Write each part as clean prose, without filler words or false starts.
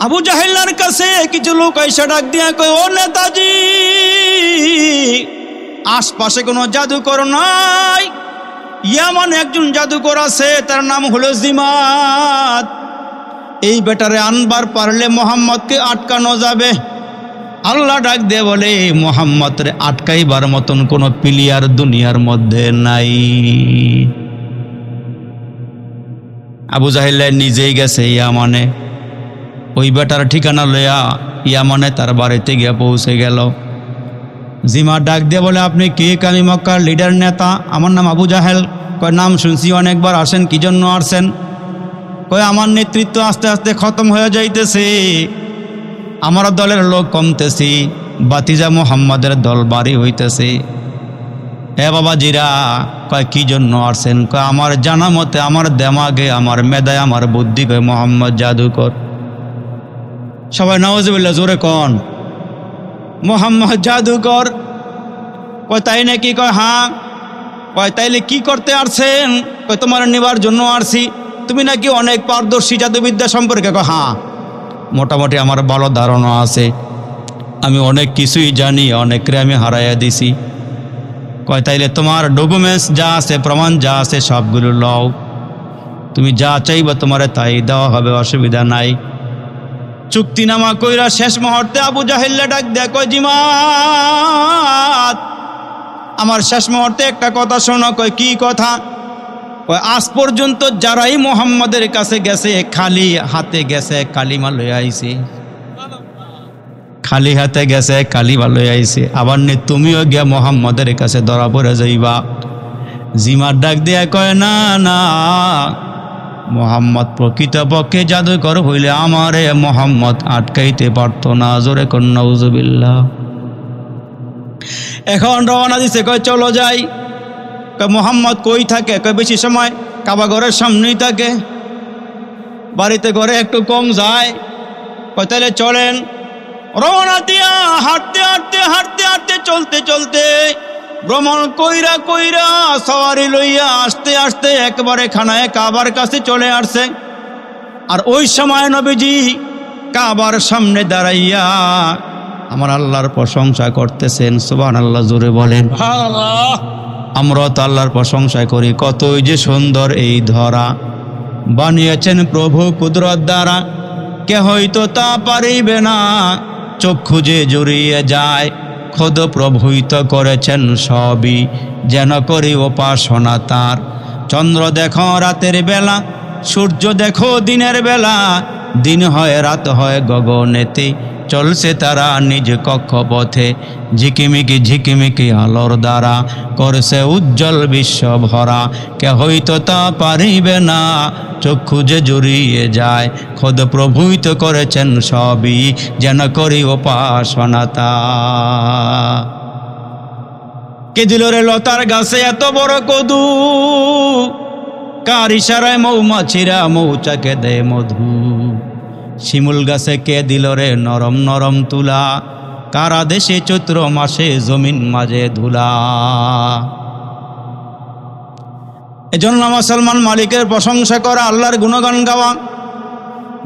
আবু জাহেলের কাছে কিছু লোক এসে ডাক দিয়া কয়, ও নেতাজি, আশপাশে কোনো জাদুকর নাই, ইয়ামান একজন জাদুকর আছে, তার নাম হলো জিমাদ। এই বেটারে আনবার পারলে মোহাম্মদকে আটকানো যাবে। আল্লাহ ডাক দিয়ে বলে, মোহাম্মদরে আটকাইবার মতন কোনো প্লেয়ার দুনিয়ার মধ্যে নাই। আবু জাহেল নিজেই গেছে ইয়ামানে, ওই বেটার ঠিকানা লইয়া ইয়ামানে তার বাড়িতে গিয়ে পৌঁছে গেল। জিমা ডাক দিয়ে বলে, আপনি কে? আমি মক্কার লিডার নেতা, আমার নাম আবু জাহেল। কয়, নাম শুনছি অনেকবার, আসেন কি জন্য আসছেন? কয়, আমার নেতৃত্ব আস্তে আস্তে খতম হয়ে যাইতেছে, আমার দলের লোক কমতেছি, বাতিজা মোহাম্মদের দল বাড়ি হইতেছে। এ বাবা জিরা, কয় কি জন্য আসছেন? কয়, আমার জানা মতে, আমার দেমাগে, আমার মেধায়, আমার বুদ্ধি, কয় মোহাম্মদ জাদুকর। সবাই নাউজুবিল্লাহ জোরে কন, মোহাম্মদ জাদুকর। কয়, তাই নাকি? কয়, হ্যাঁ। কয়, তাইলে কি করতে আসছেন? কয়, তোমার নেবার জন্য আসছি, তুমি নাকি অনেক পারদর্শী জাদুবিদ্যা সম্পর্কে। কয়, হ্যাঁ, মোটামুটি আমার ভালো ধারণা আছে, আমি অনেক কিছুই জানি, অনেকরে আমি হারাইয়া দিছি। কয়, তাইলে তোমার ডকুমেন্টস যা আছে, প্রমাণ যা আছে, সবগুলো লও, তুমি যা চাইবা তোমারে তাই দেওয়া হবে, অসুবিধা নাই। চুক্তিনামা কইরা শেষ মুহূর্তে আবু জাহেল ডাক দেয়া কয়, জিমাত, আমার শেষ মুহূর্তে একটা কথা শোনো। কয়, কি কথা? কয়, আজ পর্যন্ত যারাই মোহাম্মদের কাছে গেছে খালি হাতে গেছে, কালিমা লইয়া আইছে, খালি হাতে গেছে, কালিমা লইয়া আইছে। আবার নে তুমিও গিয়া মোহাম্মদের কাছে ধরা পড়ে যাইবা। জিমার ডাক দিয়া কয়, না না, মোহাম্মদ প্রকৃতপক্ষে জাদুকর হইলে আমারে মোহাম্মদ আটকাইতে পারতো না। জোরে কন নাউজুবিল্লাহ। এখন রওনা দিছে, কয় চলো যাই। কয়, মোহাম্মদ কই থাকে? কয়, বেশি সময় কাবা ঘরের সামনেই থাকে, বাড়িতে ঘরে একটু কম যায়। কয়, তাহলে চলেন। রওনা দিয়া হাঁটতে হাঁটতে হাঁটতে হাঁটতে চলতে চলতে ভ্রমণ কইরা কইরা সওয়ারি লইয়া আসতে আসতে একবারে খানায় কাবার কাছে চলে আসছে। আর ওই সময় নবীজি কাবার সামনে দাঁড়াইয়া আমার আল্লাহর প্রশংসা করতেছেন। সুবহানাল্লাহ, জোরে বলেন। আমরা তো আল্লাহর প্রশংসা করি, কতই যে সুন্দর এই ধরা, বানিয়েছেন প্রভু কুদরত দ্বারা, কেহই তো তা পারিবে না, চক্ষু যে জুড়িয়ে যায়, খোদ প্রভুই তো করেছেন সবই, যেন করি উপাসনা তার। চন্দ্র দেখো রাতের বেলা, সূর্য দেখো দিনের বেলা, দিন হয় রাত হয় গগনেতে, চলছে তারা নিজ কক্ষপথে, ঝিকিমিকি ঝিকিমিকি আলোর দ্বারা করছে উজ্জ্বল বিশ্ব ভরা, কেহই তো তা পারিবে না, চক্ষু যে জুড়িয়ে যায়, খোদ প্রভুই তো করেছেন সবই, যেন করি উপাসনা তার। কে দিল রে লতার গাছে এত বড় কদু, কার ইশারায় মৌমাছিরা মৌচাকে দেয় মধু, শিমুল গাছে কে দিল রে নরম নরম তুলা, কার আদেশে চৈত্র মাসে জমিন মাঝে ধুলা। এজন্য মুসলমান মালিকের প্রশংসা করা, আল্লাহর গুণগান গাওয়া।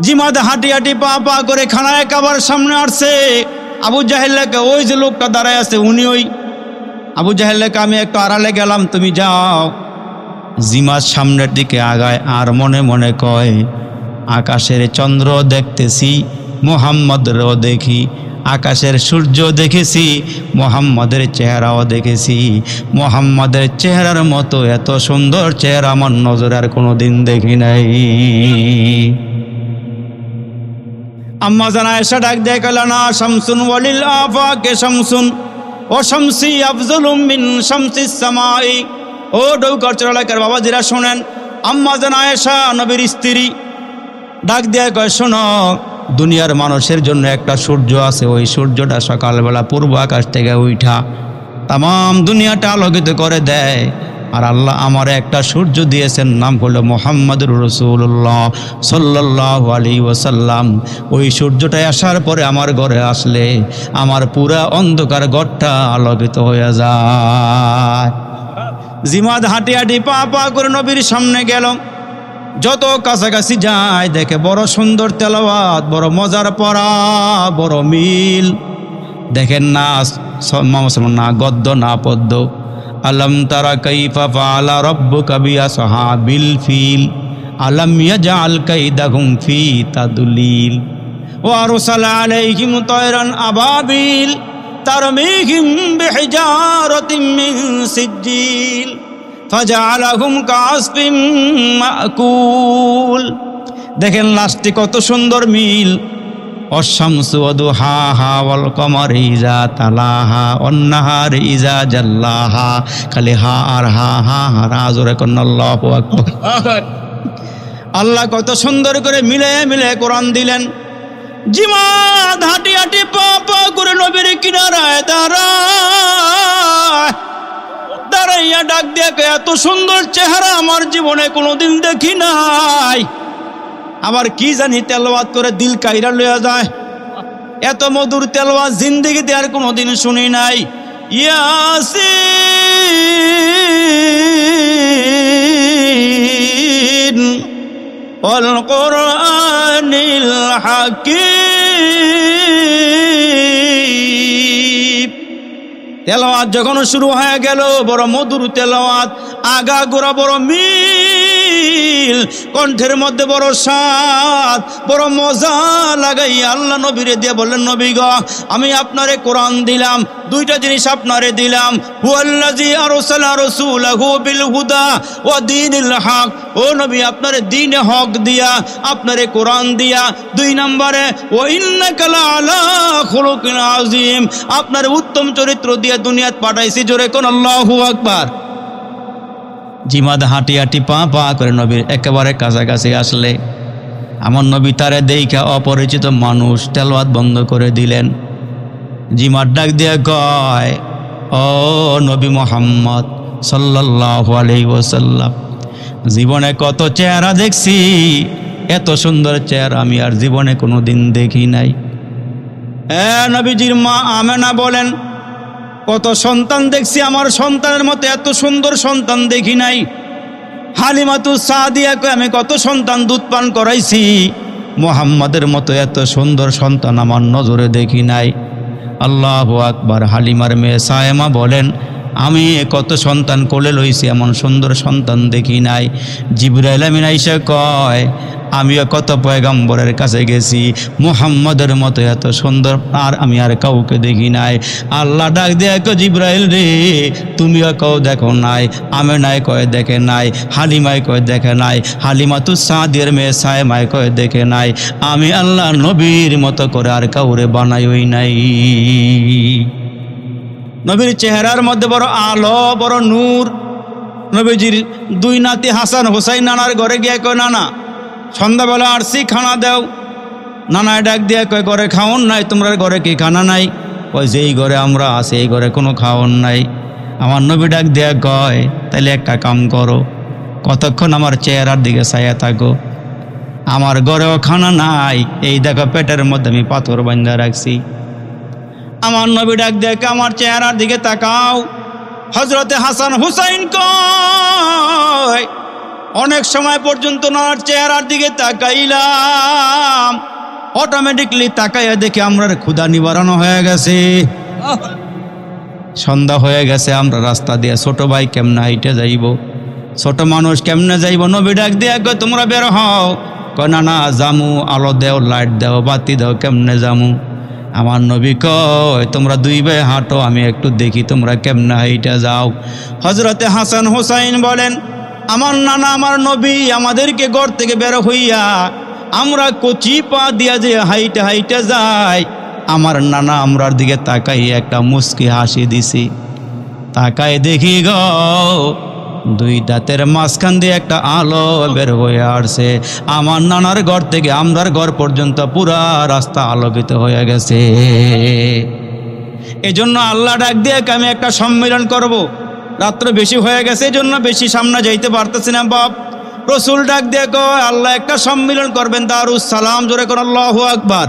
জিমাদ হাঁটি হাঁটি পা পা করে খানায় কাবার সামনে আসছে। আবু জাহেলকে, ওই যে লোকটা দাঁড়ায় আছে উনি ওই। আবু জাহেলকে, আমি একটু আড়ালে গেলাম, তুমি যাও। জিমাদ সামনের দিকে আগায় আর মনে মনে কয়, আকাশের চন্দ্র দেখতেছি, মোহাম্মদরও দেখি, আকাশের সূর্য দেখেছি, মোহাম্মদের চেহারাও দেখেছি, মোহাম্মদের চেহারার মতো এত সুন্দর চেহারা আমার নজরে আর কোনোদিন দেখি নাই। আম্মা জানা এসে ডাক দিয়ে কইল, না শামসুন ওয়ালিল আফাকে শামসুন ও শামসি আফজলুম মিন শামসিস সামাই। ও ডৌকার চড়ালাকার বাবাজিরা শোনেন, আম্মা জানা এসা নবীর স্ত্রী ডাক দিয়ে কয়, শোনো, দুনিয়ার মানুষের জন্য একটা সূর্য আছে, ওই সূর্যটা সকালবেলা পূর্ব আকাশ থেকে উঠা তাম দুনিয়াটা আলোকিত করে দেয়। আর আল্লাহ আমার একটা সূর্য দিয়েছেন, নাম হলো মুহাম্মদুর রাসূলুল্লাহ সাল্লাল্লাহু আলাইহি ওয়াসাল্লাম। ওই সূর্যটা আসার পরে আমার ঘরে আসলে আমার পুরা অন্ধকার ঘরটা আলোকিত হয়ে যায়। জিমাদ হাঁটি হাঁটি পা পা করে নবীর সামনে গেল। যত কাছাকাছি যায় দেখে বড় সুন্দর তেলাওয়াত, বড় মজার পড়া, বড় মিল। দেখেন না না গদ্য না পদ্য। আলম তারা কাইফা ফাআলা রাব্বুকা বিআসহাবিল ফিল আলম ইয়াজআল কাইদাহুম ফি তাদলিল ওয়া আরসালা আলাইহিম তায়রান আবাবিল তারমিহিম বিহিজারাতিন মিন সিজ্জিল ফাজআলাহুম কাআসফিন মাকুল। দেখেন লাস্টে কত সুন্দর মিল। অশামসু ওয়াদুহাহা ওয়াল কমারি ইযা তালাহা ওয়ান নাহারি ইযা জাল্লাহা। খালি হা আর হা হা হা জোরে কোন আল্লাহু আকবার। আল্লাহ কত সুন্দর করে মিলে মিলে কোরআন দিলেন। জিমাদ হাঁটি হাঁটি পা পা করে নবীর কিনারায় দাঁড়াইয়া ডাক দিয়ে এত সুন্দর চেহারা আমার জীবনে কোনোদিন দেখি নাই। আবার কি জানি তেলাওয়াত করে দিল কাইরা লইয়া যায়। এত মধুর তেলাওয়াত জিন্দেগিতে আর কোনোদিন শুনি নাই। ইয়াসিন ওয়াল কুরআনিল হাকীম। তেলাওয়াত যখন শুরু হয়ে গেল বড় মধুর তেলাওয়াত, আগা গোড়া বড় মিল, কণ্ঠের মধ্যে বড় স্বাদ, বড় মজা লাগাই আল্লাহ নবীরে দিয়ে বললেন, নবী গো আমি আপনারে কোরআন দিলাম, দুইটা জিনিস আপনারে দিলাম। হুয়াল্লাযী আরসালা রাসূলাহু বিল হুদা ওয়া দীনিল হক। ও নবী আপনারে দ্বীনে হক দিয়া, আপনারে কোরআন দিয়া। দুই নম্বরে ওয়া ইন্নাকা লাআলা খুলুকিন আযীম, আপনার উত্তম চরিত্র দিয়ে দুনিয়াত পাঠাইছি। জোরে কোন আল্লাহু আকবার। জিমাদ হাঁটি হাঁটি পা পা করে নবীর একেবারে কাছাকাছি আসলে আমার নবী তারে দেইখা অপরিচিত মানুষ তেলাওয়াত বন্ধ করে দিলেন। জিমাদ ডাক দিয়ে কয়, ও নবী মুহাম্মদ সাল্লাল্লাহু আলাইহি ওয়াসাল্লাম, জীবনে কত চেহারা দেখছি, এত সুন্দর চেহারা আমি আর জীবনে কোনো দিন দেখি নাই। নবীজির মা আমেনা বলেন, কত সন্তান দেখছি, আমার সন্তানের মতো এত সুন্দর সন্তান দেখি নাই। হালিমাতুস সাদিয়াকে আমি কত সন্তান দুধ পান করাইছি, মুহাম্মাদের মতো এত সুন্দর সন্তান আমার নজরে দেখি নাই। আল্লাহু আকবার। হালিমার মেয়ে সায়েমা বলেন, আমি কত সন্তান কোলে লইছি, এমন সুন্দর সন্তান দেখি নাই। জিবরাইল আমিন আইসা কয়, আমিও কত পয়গম্বরের কাছে গেছি, মুহাম্মদের মতো এত সুন্দর আর আমি আর কাউকে দেখি নাই। আল্লাহ ডাক দিয়ে কয়, জিবরাইল রে তুমিও কেউ দেখো নাই। আমেনায় কয় দেখে নাই, হালিমায় কয় দেখে নাই, হালিমাতুস সাদিয়ার মেয়ে সায়েমায় কয় দেখে নাই। আমি আল্লাহ নবীর মতো করে আর কাউরে বানাইই নাই। নবীর চেহারার মধ্যে বড় আলো, বড় নূর। নবীজির দুই নাতি হাসান হোসাইন নানার ঘরে গিয়ে কয়, নানা সন্ধ্যাবেলা আসছি, খানা দেও। নানায় ডাক দিয়ে কয়, ঘরে খাওন নাই, তোমরা ঘরে কি খানা নাই? কয়, যেই ঘরে আমরা আছি এই ঘরে কোনো খাওন নাই। আমার নবী ডাক দিয়ে কয়, তাহলে একটা কাম করো, কতক্ষণ আমার চেহারার দিকে চাইয়া থাকো, আমার ঘরেও খানা নাই, এই দেখো পেটের মধ্যে আমি পাথর বান্ধা রাখছি। আমার নবী ডাক দেখে আমার চেহারার দিকে তাকাও। হযরতে হাসান হুসাইন কয়, অনেক সময় পর্যন্ত নানার চেহারার দিকে তাকাইলাম, অটোমেটিকলি তাকাইয়া দেখে আমরা ক্ষুধা নিবারণ হয়ে গেছে, সন্ধ্যা হয়ে গেছে। আমরা রাস্তা দিয়ে, ছোট ভাই কেমনে হাইটে যাইব, ছোট মানুষ কেমনে যাইব? নবী ডাক দিয়ে কয়, তোমরা বের হও। কয়, না না জামু, আলো দেও, লাইট দেও, বাতি দেও, কেমনে জামু? আমার নবী কয়, তোমরা দুই ভাই হাঁটো, আমি একটু দেখি তোমরা কেমনে হাইটা যাও। হযরতে হাসান হোসাইন বলেন, আমার নানা আমার নবী আমাদেরকে ঘর থেকে বের হইয়া আমরা কচি পা দিয়া যে হাইটা হাইটা যাই, আমার নানা আমরার দিকে তাকাই একটা মুস্কি হাসি দিছি। তাকাই দেখি গো, দুই দাঁতের মাঝখান দিয়ে একটা আলো বের হয়ে আসছে। আমার নানার ঘর থেকে আমরার ঘর পর্যন্ত পুরা রাস্তা আলোকিত হয়ে গেছে। এজন্য আল্লাহ ডাক দিয়ে আমি একটা সম্মেলন করব, রাত্র বেশি হয়ে গেছে, এই জন্য বেশি সামনে যাইতে পারতেছি না বাপ। রসুল ডাক দিয়ে কয়, আল্লাহ একটা সম্মেলন করবেন দারুস সালাম। জোরে কোন আল্লাহু আকবার।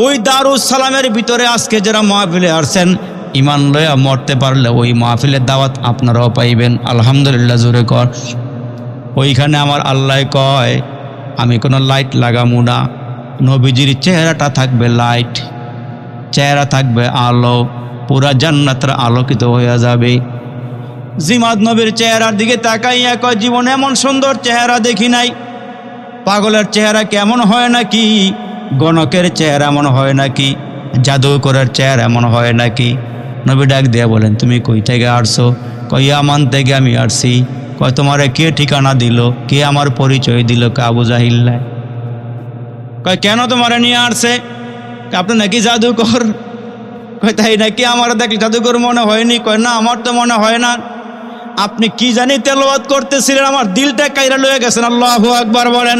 ওই দারুস সালামের ভিতরে আজকে যারা মাহফিলে আসছেন, ইমান লয়া মরতে পারলে ওই মাহফিলের দাওয়াত আপনারাও পাইবেন। আলহামদুলিল্লাহ জোরে কর। ওইখানে আমার আল্লাহ কয় আমি কোনো লাইট লাগামু না, নবীজির চেহারাটা থাকবে লাইট, চেহারা থাকবে আলো, পুরা জান্নাতটা আলোকিত হয়ে যাবে। জিমাদ নবীর চেহারার দিকে তাকাইয়া কয় জীবনে এমন সুন্দর চেহারা দেখি নাই। পাগলের চেহারা কেমন হয় নাকি, গণকের চেহারা এমন হয় নাকি, জাদুকরের চেহারা এমন হয় নাকি? নবী ডাক দিয়া বলেন তুমি কই থেকে আসছো? কয় ইয়ামান থেকে আমি আসছি। কয় তোমারে কে ঠিকানা দিল, কে আমার পরিচয় দিল? কে আবু জাহিল্লা। কয় কেন তোমারে নিয়ে আসছে? আপনি নাকি জাদুকর। কয় তাই নাকি? আমার দেখলে জাদুকর মনে হয়নি। কয় না, আমার তো মনে হয় না। আপনি কি জানি তেলাওয়াত করতেছিলেন, আমার দিলটা কাইরা লয়ে গেছেন। আল্লাহু আকবার বলেন।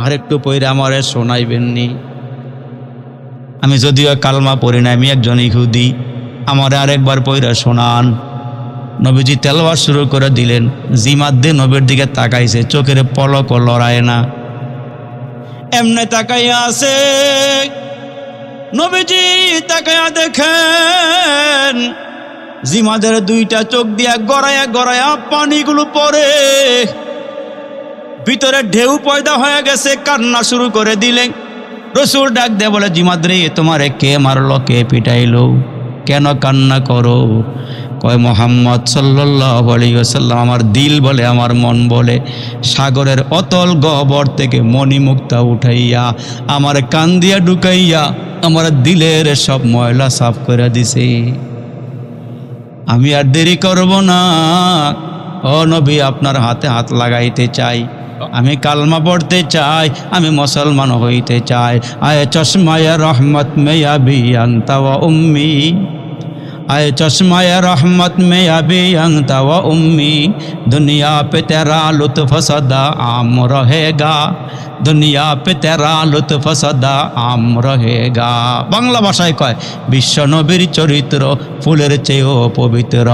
আরেকটু পইরা আমারে শোনাইবেননি? আমি যদিও কালমা পড়ি না, আমি একজন ইহুদি, আমারে আরেকবার পইরা শোনান। নবীজি তেলাওয়াত শুরু করে দিলেন। জিমাদ দিয়ে নবীর দিকে তাকাইছে, চোখের পলকও লড়ায় না, এমনে তাকাইয়া আছে। নবীজি তাকাইয়া দেখেন জিমাদের দুইটা চোখ দিয়া গড়াইয়া গড়াইয়া পানিগুলো পড়ে, ভিতরে ঢেউ পয়দা হয়ে গেছে, কান্না শুরু করে দিলেন। রসুল ডাক দে বলে জিমাদ রে, তোমারে কে মারলো, কে পিটাইলো, কেন কান্না করো? কয় মুহাম্মদ সাল্লাল্লাহু আলাইহি ওয়াসাল্লাম আমার দিল বলে, আমার মন বলে সাগরের অতল গহ্বর থেকে মণিমুক্তা উঠাইয়া আমার কান দিয়া ঢুকাইয়া আমার দিলের সব ময়লা সাফ করে দিছে। আমি আর দেরি করব না, ও নবী আপনার হাতে হাত লাগাইতে চাই, আমি কালমা পড়তে চাই, আমি মুসলমান হইতে চাই। আয়ে চশমায়ে রহমত মে আবি আনতা ওয়া উম্মি, आए चश्मा रहमत में अभी अंता व उम्मी, दुनिया पे तेरा लुत्फ सदा आम रहेगा, दुनिया पे तेरा लुत्फ सदा आम रहेगा। बांगला भाषाয় কয় বিশ্ব নবীর চরিত্র ফুলের চেয়েও পবিত্র।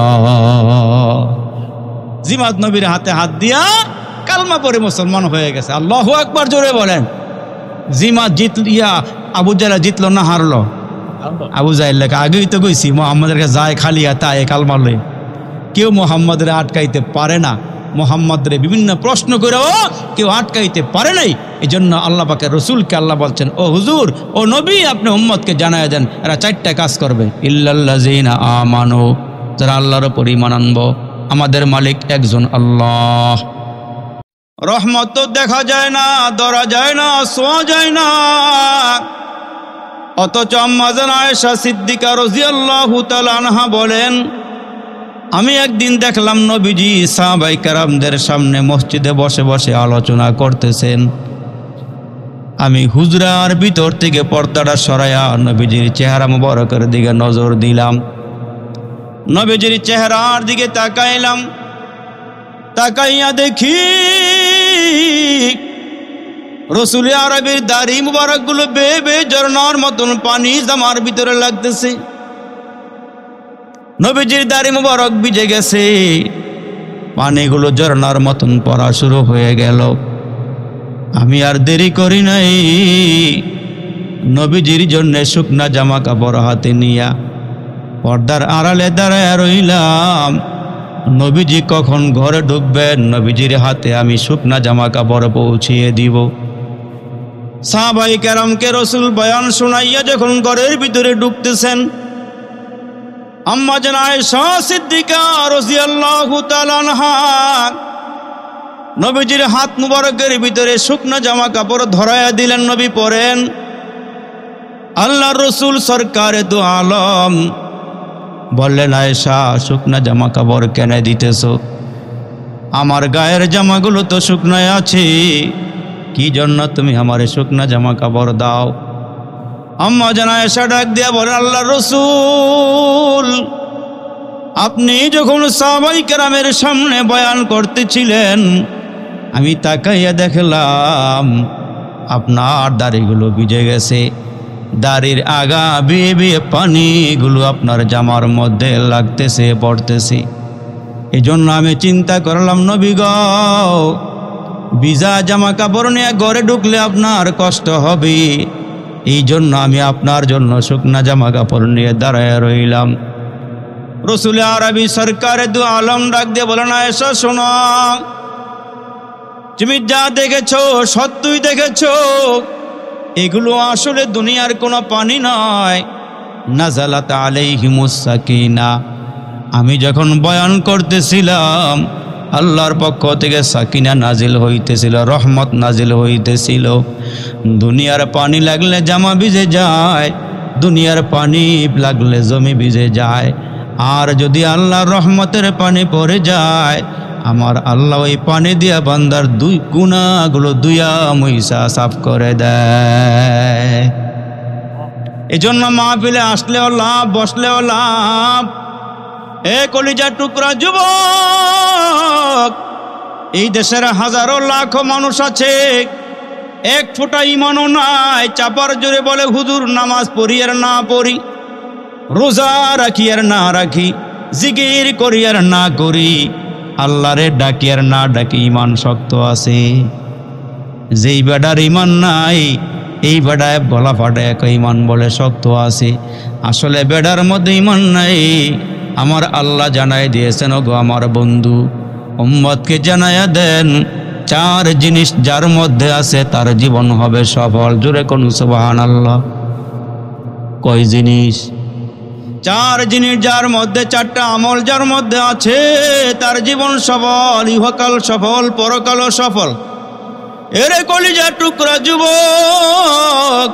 জিমাদ নবীর হাতে হাত দিয়া কালমা পড়ে মুসলমান হয়ে গেছে। আল্লাহু আকবার জোরে বলেন। জিমাদ জিতলিয়া আবু জাহেল জিতলো না হারলো? আবু জাহেল আগেই তো কইছি মোহাম্মদের কাছে যায় খালি হাতে কালমা লয়ে। কেউ মোহাম্মদের আটকাইতে পারে না, মোহাম্মদের বিভিন্ন প্রশ্ন করেও কেউ আটকাইতে পারে নাই। এই জন্য আল্লাহ পাকের রসুলকে আল্লাহ বলছেন, ও হুজুর, ও নবী, আপনি উম্মতকে জানায় দেন এরা চারটা কাজ করবে। ইল্লাল্লাযিনা আমানু, যারা আল্লাহর উপর ঈমান আনবো। আমাদের মালিক একজন আল্লাহ। রহমত তো দেখা যায় না, ধরা যায় না, ছোঁয়া যায় না, অথচ আম্মা জান আয়েশা সিদ্দিকা রাদিয়াল্লাহু তাআলা আনহা বলেন, আমি একদিন দেখলাম নবীজি সাহাবায়ে কেরামদের সামনে মসজিদে বসে বসে আলোচনা করতেছেন। আমি হুজরার ভিতর থেকে পর্দাটা সরাইয়া নবীজির চেহারা মুবারকের দিকে নজর দিলাম। নবীজির চেহারার দিকে তাকাইলাম, তাকাইয়া দেখি রসুল আরবির দাড়ি মুবারক গুলো বেয়ে বেয়ে ঝরনার মতন পানি জামার ভিতরে লাগতেছে। নবীজির দাড়ি মুবারক ভিজে গেছে, পানিগুলো ঝরনার মতন পড়া শুরু হয়ে গেল। আমি আর দেরি করি নাই, নবীজির জন্য শুকনা জামা কাপড় হাতে নিয়া পর্দার আড়ালে দাঁড়ায় রইলাম। নবীজি কখন ঘরে ঢুকবেন, নবীজির হাতে আমি শুকনা জামা কাপড় পৌঁছিয়ে দিব। সাহাবায়ে কেরামকে রসুল বয়ান শোনাইয়া যখন ঘরের ভিতরে ঢুকতেছেন, আম্মা জান আয়েশা সিদ্দিকা রাদিয়াল্লাহু তাআলা আনহা নবীজির হাত মুবারকের ভিতরে শুকনা জামা কাপড় ধরাইয়া দিলেন। নবী পরেন। আল্লাহর রসুল সরকারে দু আলম বললেন, আয়েশা শুকনা জামা কাপড় কেন দিতেছ? আমার গায়ের জামাগুলো তো শুকনায় আছে, কি জন্য তুমি আমারে শুকনা জামা কাপড় দাও? আম্মা জান আয়েশা ডাক দিয়া বলেন, আল্লাহর রসুল, আপনি যখন সাহাবায়ে কেরামের সামনে বয়ান করতেছিলেন, আমি তাকাইয়া দেখলাম আপনার দাড়িগুলো ভিজে গেছে, দাড়ির আগা বিয়ে বিয়ে পানিগুলো আপনার জামার মধ্যে লাগতেছে, পড়তেছে। এই জন্য আমি চিন্তা করলাম, নবী গো, ভিজা জামা কাপড় নিয়ে ঘরে ঢুকলে আপনার কষ্ট হবে, এই জন্য আমি আপনার জন্য শুকনা জামা কাপড় নিয়ে দাঁড়ায় রইলাম। রসুল আরবি সরকারে দু আলম ডাক দিয়ে বলেন, আয়েশা শোনো, তুমি যা দেখেছো সত্যই দেখেছো, এগুলো আসলে দুনিয়ার কোনো পানি নয়। নাজালাত আলাইহিমুস সাকিনা, আমি যখন বয়ান করতেছিলাম আল্লাহর পক্ষ থেকে সাকিনা নাজিল হইতেছিল, রহমত নাজিল হইতেছিল। দুনিয়ার পানি লাগলে জামা ভিজে যায়, দুনিয়ার পানি লাগলে জমি ভিজে যায়, আর যদি আল্লাহর রহমতের পানি পড়ে যায়, আমার আল্লাহ ওই পানি দিয়া বান্দার দুই গুনাহগুলো দুইয়া মুইসা সাফ করে দেয়। এজন্য মাহফিলে আসলেও লাভ, বসলেও লাভ। এ কলিজার টুকরা যুবক, এই দেশের হাজারো লাখো মানুষ আছে, এক ফোঁটা ইমানও নাই, চাপার জোরে বলে হুজুর নামাজ পড়ি আর না পড়ি, রোজা রাখি আর না রাখি, জিকির করি আর না করি, আল্লাহরে ডাকি আর না ডাকি, ইমান শক্ত আছে। যেই বেডার ইমান নাই, এই বেডায় বলা ফাটায় ইমান বলে শক্ত আছে, আসলে বেডার মধ্যে ইমান নাই। আমার আল্লাহ জানাই দিয়েছেন, ওগো আমার বন্ধু, উম্মতকে জানায়া দেন, চার জিনিস যার মধ্যে আছে তার জীবন হবে সফল। জোরে কোন সুবহানাল্লাহ। কয় জিনিস? চার জিনিস যার মধ্যে, চারটা আমল যার মধ্যে আছে তার জীবন সফল, ইহকাল সফল, পরকালও সফল। এরে কলিজার টুকরা যুবক,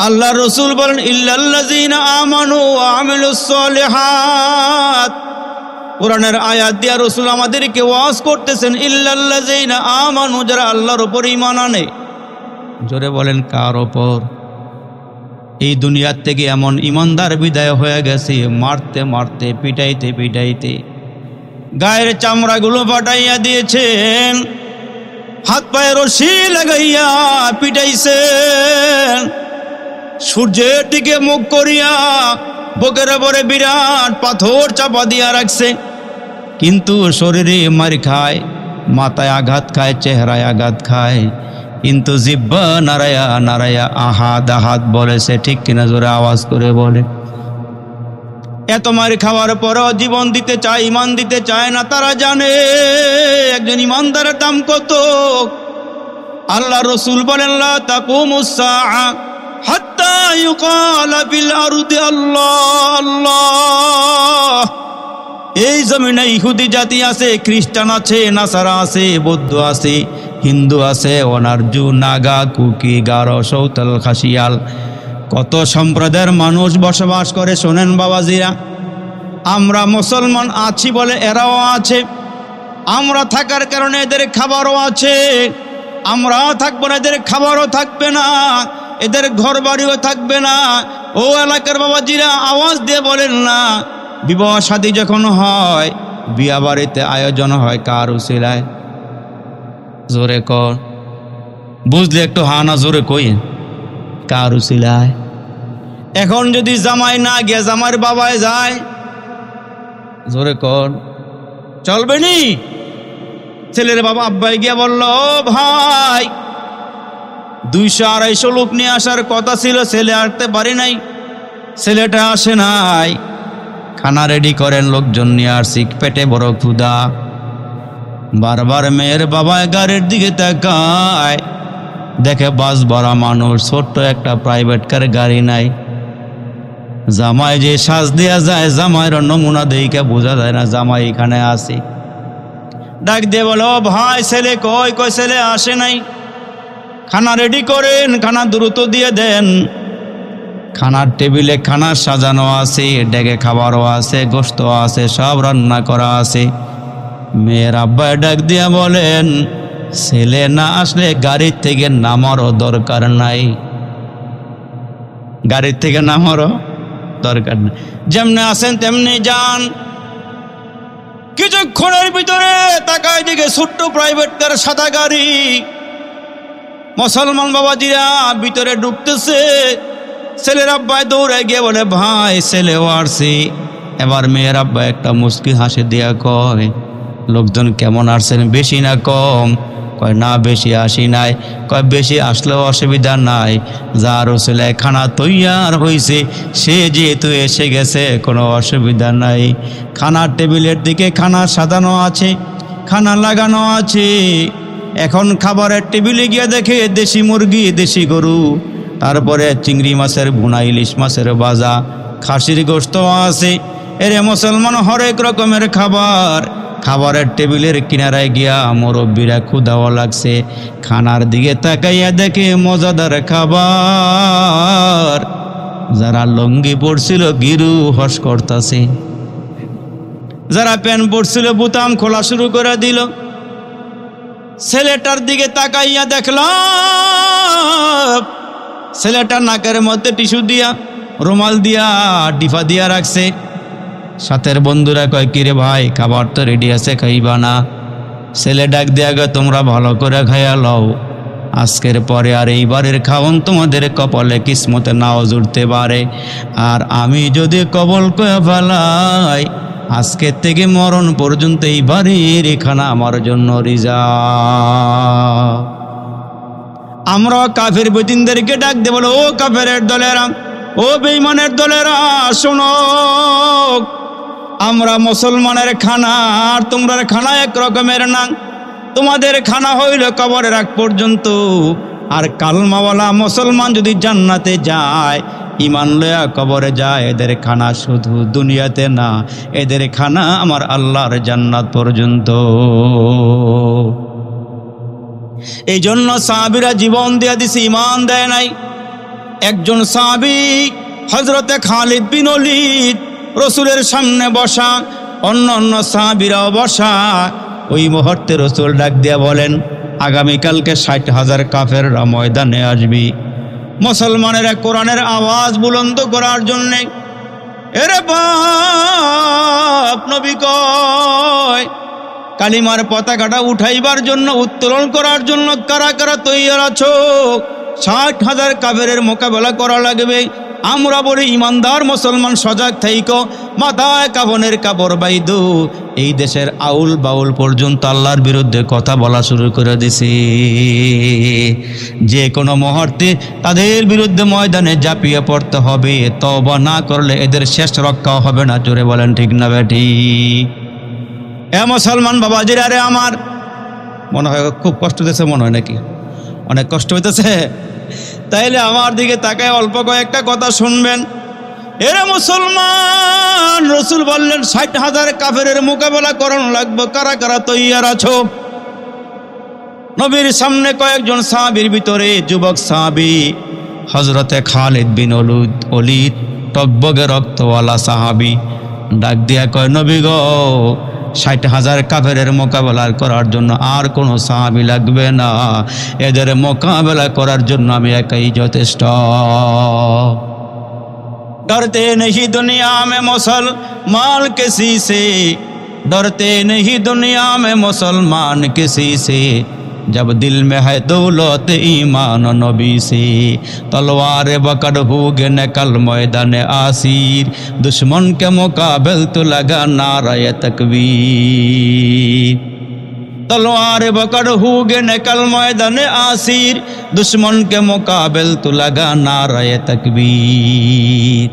আল্লাহ রসুল বলেন ইল্লাল্লাযীনা আমানু ওয়া আমিলুস সালিহাত। কোরআনের আয়াত দিয়া রসুল আমাদেরকে ওয়াজ করতেছেন, ইল্লাল্লাযীনা আমানু, যারা আল্লাহর উপর ঈমান আনে। জোরে বলেন কার ওপর? এই দুনিয়ার থেকে এমন ইমানদার বিদায় হয়ে গেছে, মারতে মারতে পিটাইতে পিটাইতে গায়ের চামড়াগুলো ফাটাইয়া দিয়েছেন, হাত পায়ে রশি লাগাইয়া পিটাইছেন, সূর্যের দিকে মুখ করিয়া বুকের উপরে বিরাট পাথর চাপা দিয়া রাখছে, কিন্তু শরীরে মার খায়, মাথায় আঘাত খায়, চেহারায় আঘাত খায়, কিন্তু জিহ্বা নারায়া নারায়া আহাদ আহাদ বলেছে। ঠিক কিনা? জোরে আওয়াজ করে বলে। এত মার খাওয়ার পরও জীবন দিতে চায়, ইমান দিতে চায় না। তারা জানে একজন ইমানদারের দাম কত। আল্লাহ রসুল বলেন, লা তাকুমুস সাআ হাত্তা ইউকালা ফিল আরদি আল্লাহ আল্লাহ। এই জমিনে ইহুদি জাতি আছে, খ্রিস্টান আছে, নাসারা আছে, বৌদ্ধ আছে, হিন্দু আছে, অনার্জু, নাগা, কুকি, গারো, সৌতাল, খাসিয়াল, কত সম্প্রদায়ের মানুষ বসবাস করে। শোনেন বাবাজিরা, আমরা মুসলমান আছি বলে এরাও আছে, আমরা থাকার কারণে এদের খাবারও আছে, আমরা থাকবো না এদের খাবারও থাকবে না, এদের ঘর বাড়িও থাকবে না। ও এলাকার বাবাজিরা, আওয়াজ দিয়ে বলেন না, বিবাহ শাদী যখন হয়, বিয়া বাড়িতে আয়োজন হয় কার উসিলায়? জোরে কর, বুঝলে একটু হানা জোরে কই, কার উসিলায়? এখন যদি জামাই না গিয়া জামাইয়ের বাবায় যায়, জোরে কর, চলবে নি? ছেলের বাবা আব্বাই গিয়া বলল, ও ভাই, 200-250 লোক নিয়ে আসার কথা ছিল, ছেলে আসতে পারি নাই, ছেলেটা আসে নাই, খানা রেডি করেন, লোকজন নিয়ে আসছি, পেটে বড় ক্ষুধা। বারবার মেয়ের বাবা গাড়ির দিকে তাকায়, দেখে বাস ভরা মানুষ, ছোট্ট একটা প্রাইভেট কার গাড়ি নাই। জামাই যে সাজ দেয়া যায়, জামাইয়ের নমুনা দেখে বোঝা যায় না জামাই এখানে আছে। ডাক দিয়ে বলো, ভাই ছেলে কই? কই ছেলে আসে নাই, খানা রেডি করেন, খানা দ্রুত দিয়ে দেন। খানার টেবিলে খানা সাজানো আছে, ডেকে খাবারও আছে, গোশত আছে, সব রান্না করা আছে। মেয়ের আব্বা ডাক দিয়া বলেন, ছেলে না আসলে গাড়ির থেকে নামারও দরকার নাই, গাড়ির থেকে নামারও দরকার নাই, যেমনি আসেন তেমনি যান। কিছুক্ষণের ভিতরে তাকায় দিকে ছোট্ট প্রাইভেট কার, সাদা গাড়ি। মুসলমান বাবাজিরা ভিতরে ঢুকতেছে, ছেলের আব্বাই দৌড়ে গিয়ে বলে, ভাই ছেলেও আসছে। এবার মেয়ের আব্বা একটা মুস্কি হাসি দিয়া কয়, লোকজন কেমন আসছেন, বেশি না কম? কয় না বেশি আসি নাই। কয় বেশি আসলেও অসুবিধা নাই, যার ছেলে খানা তৈয়ার হয়েছে সে যেহেতু এসে গেছে কোনো অসুবিধা নাই। খানার টেবিলের দিকে খানা সাজানো আছে, খানা লাগানো আছে, এখন খাবারের টেবিলে গিয়ে দেখে দেশি মুরগি, দেশি গরু, তারপরে চিংড়ি মাছের ভুনা, ইলিশ মাছের ভাজা, খাসির গোশত আছে। এরে মুসলমান, হরেক রকমের খাবার। খাবারের টেবিলের কিনারায় গিয়া মুরব্বীরা ক্ষুধাও লাগছে, খানার দিকে তাকাইয়া দেখে মজাদার খাবার। যারা লঙ্গি পড়ছিল গিরু হস করতাছে, যারা প্যান্ট পড়ছিল বুতাম খোলা শুরু করে দিল। ছেলেটার দিকে তাকাইয়া দেখলাম ছেলেটার নাকের মধ্যে টিস্যু দিয়া, রুমাল দিয়া, ডিফা দিয়া রাখছে। সাথের বন্ধুরা কয়, কিরে ভাই, খাবার তো রেডি আছে, খাইবা না? ছেলে ডাক দিয়া গে, তোমরা ভালো করে খাইয়া লও, আজকের পরে আর এইবারের খাওন তোমাদের কপালে কিসমতে নাও জুড়তে পারে। আর আমি যদি কবল কয়ে ফেলাই, আজকের থেকে মরণ পর্যন্ত এইবারের খানা আমার জন্য রিজার্ভ। আমরা কাফের বেদিনদেরকে ডাক দে, বলো, ও কাফেরের দলেরা, ও বেঈমানের দলেরা, শোনো, আমরা মুসলমানের খানা আর তোমরা খানা এক রকমের না। তোমাদের খানা হইল কবরের আগ পর্যন্ত, আর কালমাওয়ালা মুসলমান যদি জান্নাতে যায়, ইমান লয়া কবরে যায়, এদের খানা শুধু দুনিয়াতে না, এদের খানা আমার আল্লাহর জান্নাত পর্যন্ত। এই জন্য সাহাবীরা জীবন দিয়া দিছে, ইমান দেয় নাই। একজন সাহাবী হযরতে খালিদ বিন ওলীদ রসুলের সামনে বসা, অন্য অন্য সাহাবীরাও বসা। ওই মুহূর্তে রসুল ডাক দিয়া বলেন, আগামীকালকে 60,000 কাফেররা ময়দানে আসবি মুসলমানেরা কোরআনের আওয়াজ বুলন্দ করার জন্যে। এরে বাপ, নবী কয়, কালিমার পতাকাটা উঠাইবার জন্য, উত্তোলন করার জন্য কারা কারা তৈয়ার আছো? 60,000 কাফেরের মোকাবেলা করা লাগবে। আমরা বলি, ইমানদার মুসলমান সজাগ থাইকো, মাথায় কাফনের কাপড় বাইদু। এই দেশের আউল বাউল পর্যন্ত আল্লাহর বিরুদ্ধে কথা বলা শুরু করে দিছে। যে কোনো মুহূর্তে তাদের বিরুদ্ধে ময়দানে ঝাঁপিয়ে পড়তে হবে। তওবা না করলে এদের শেষ রক্ষা হবে না। জোরে বলেন ঠিক না বেঠি? এ মুসলমান বাবাজিরা, রে আমার মনে হয় খুব কষ্ট দিয়েছে, মনে হয় নাকি অনেক কষ্ট হইতেছে? তাইলে আমার দিকে তাকায় অল্প কয়েকটা কথা শুনবেন। এরা মুসলমান, রসুল বললেন 60,000 কাফেরের মোকাবেলা করানো লাগবে, কারা কারা তৈয়ার আছো? নবীর সামনে কয়েকজন সাহাবীর ভিতরে যুবক সাহাবী হযরতে খালিদ বিন ওলীদ, টকবগে রক্তওয়ালা সাহাবী, ডাক দিয়া কয়, নবী গো, 60,000 কাফেরের মোকাবেলা করার জন্য আর কোনো সাহাবী লাগবে না, এদের মোকাবেলা করার জন্য আমি একাই যথেষ্ট। डरते नहीं दुनिया में मुसलमान किसी से, डरते नहीं दुनिया में मुसलमान किसी से, जब दिल में है दौलत ईमान नबी से, तलवार बकड़ होगे निकल मैदान आसीर, दुश्मन के मुकाबल तो लगा नाराए तकबीर, तलवार बकड़ होगे निकल मैदान आसीर, दुश्मन के मुकाबल तो लगा नाराए तकबीर।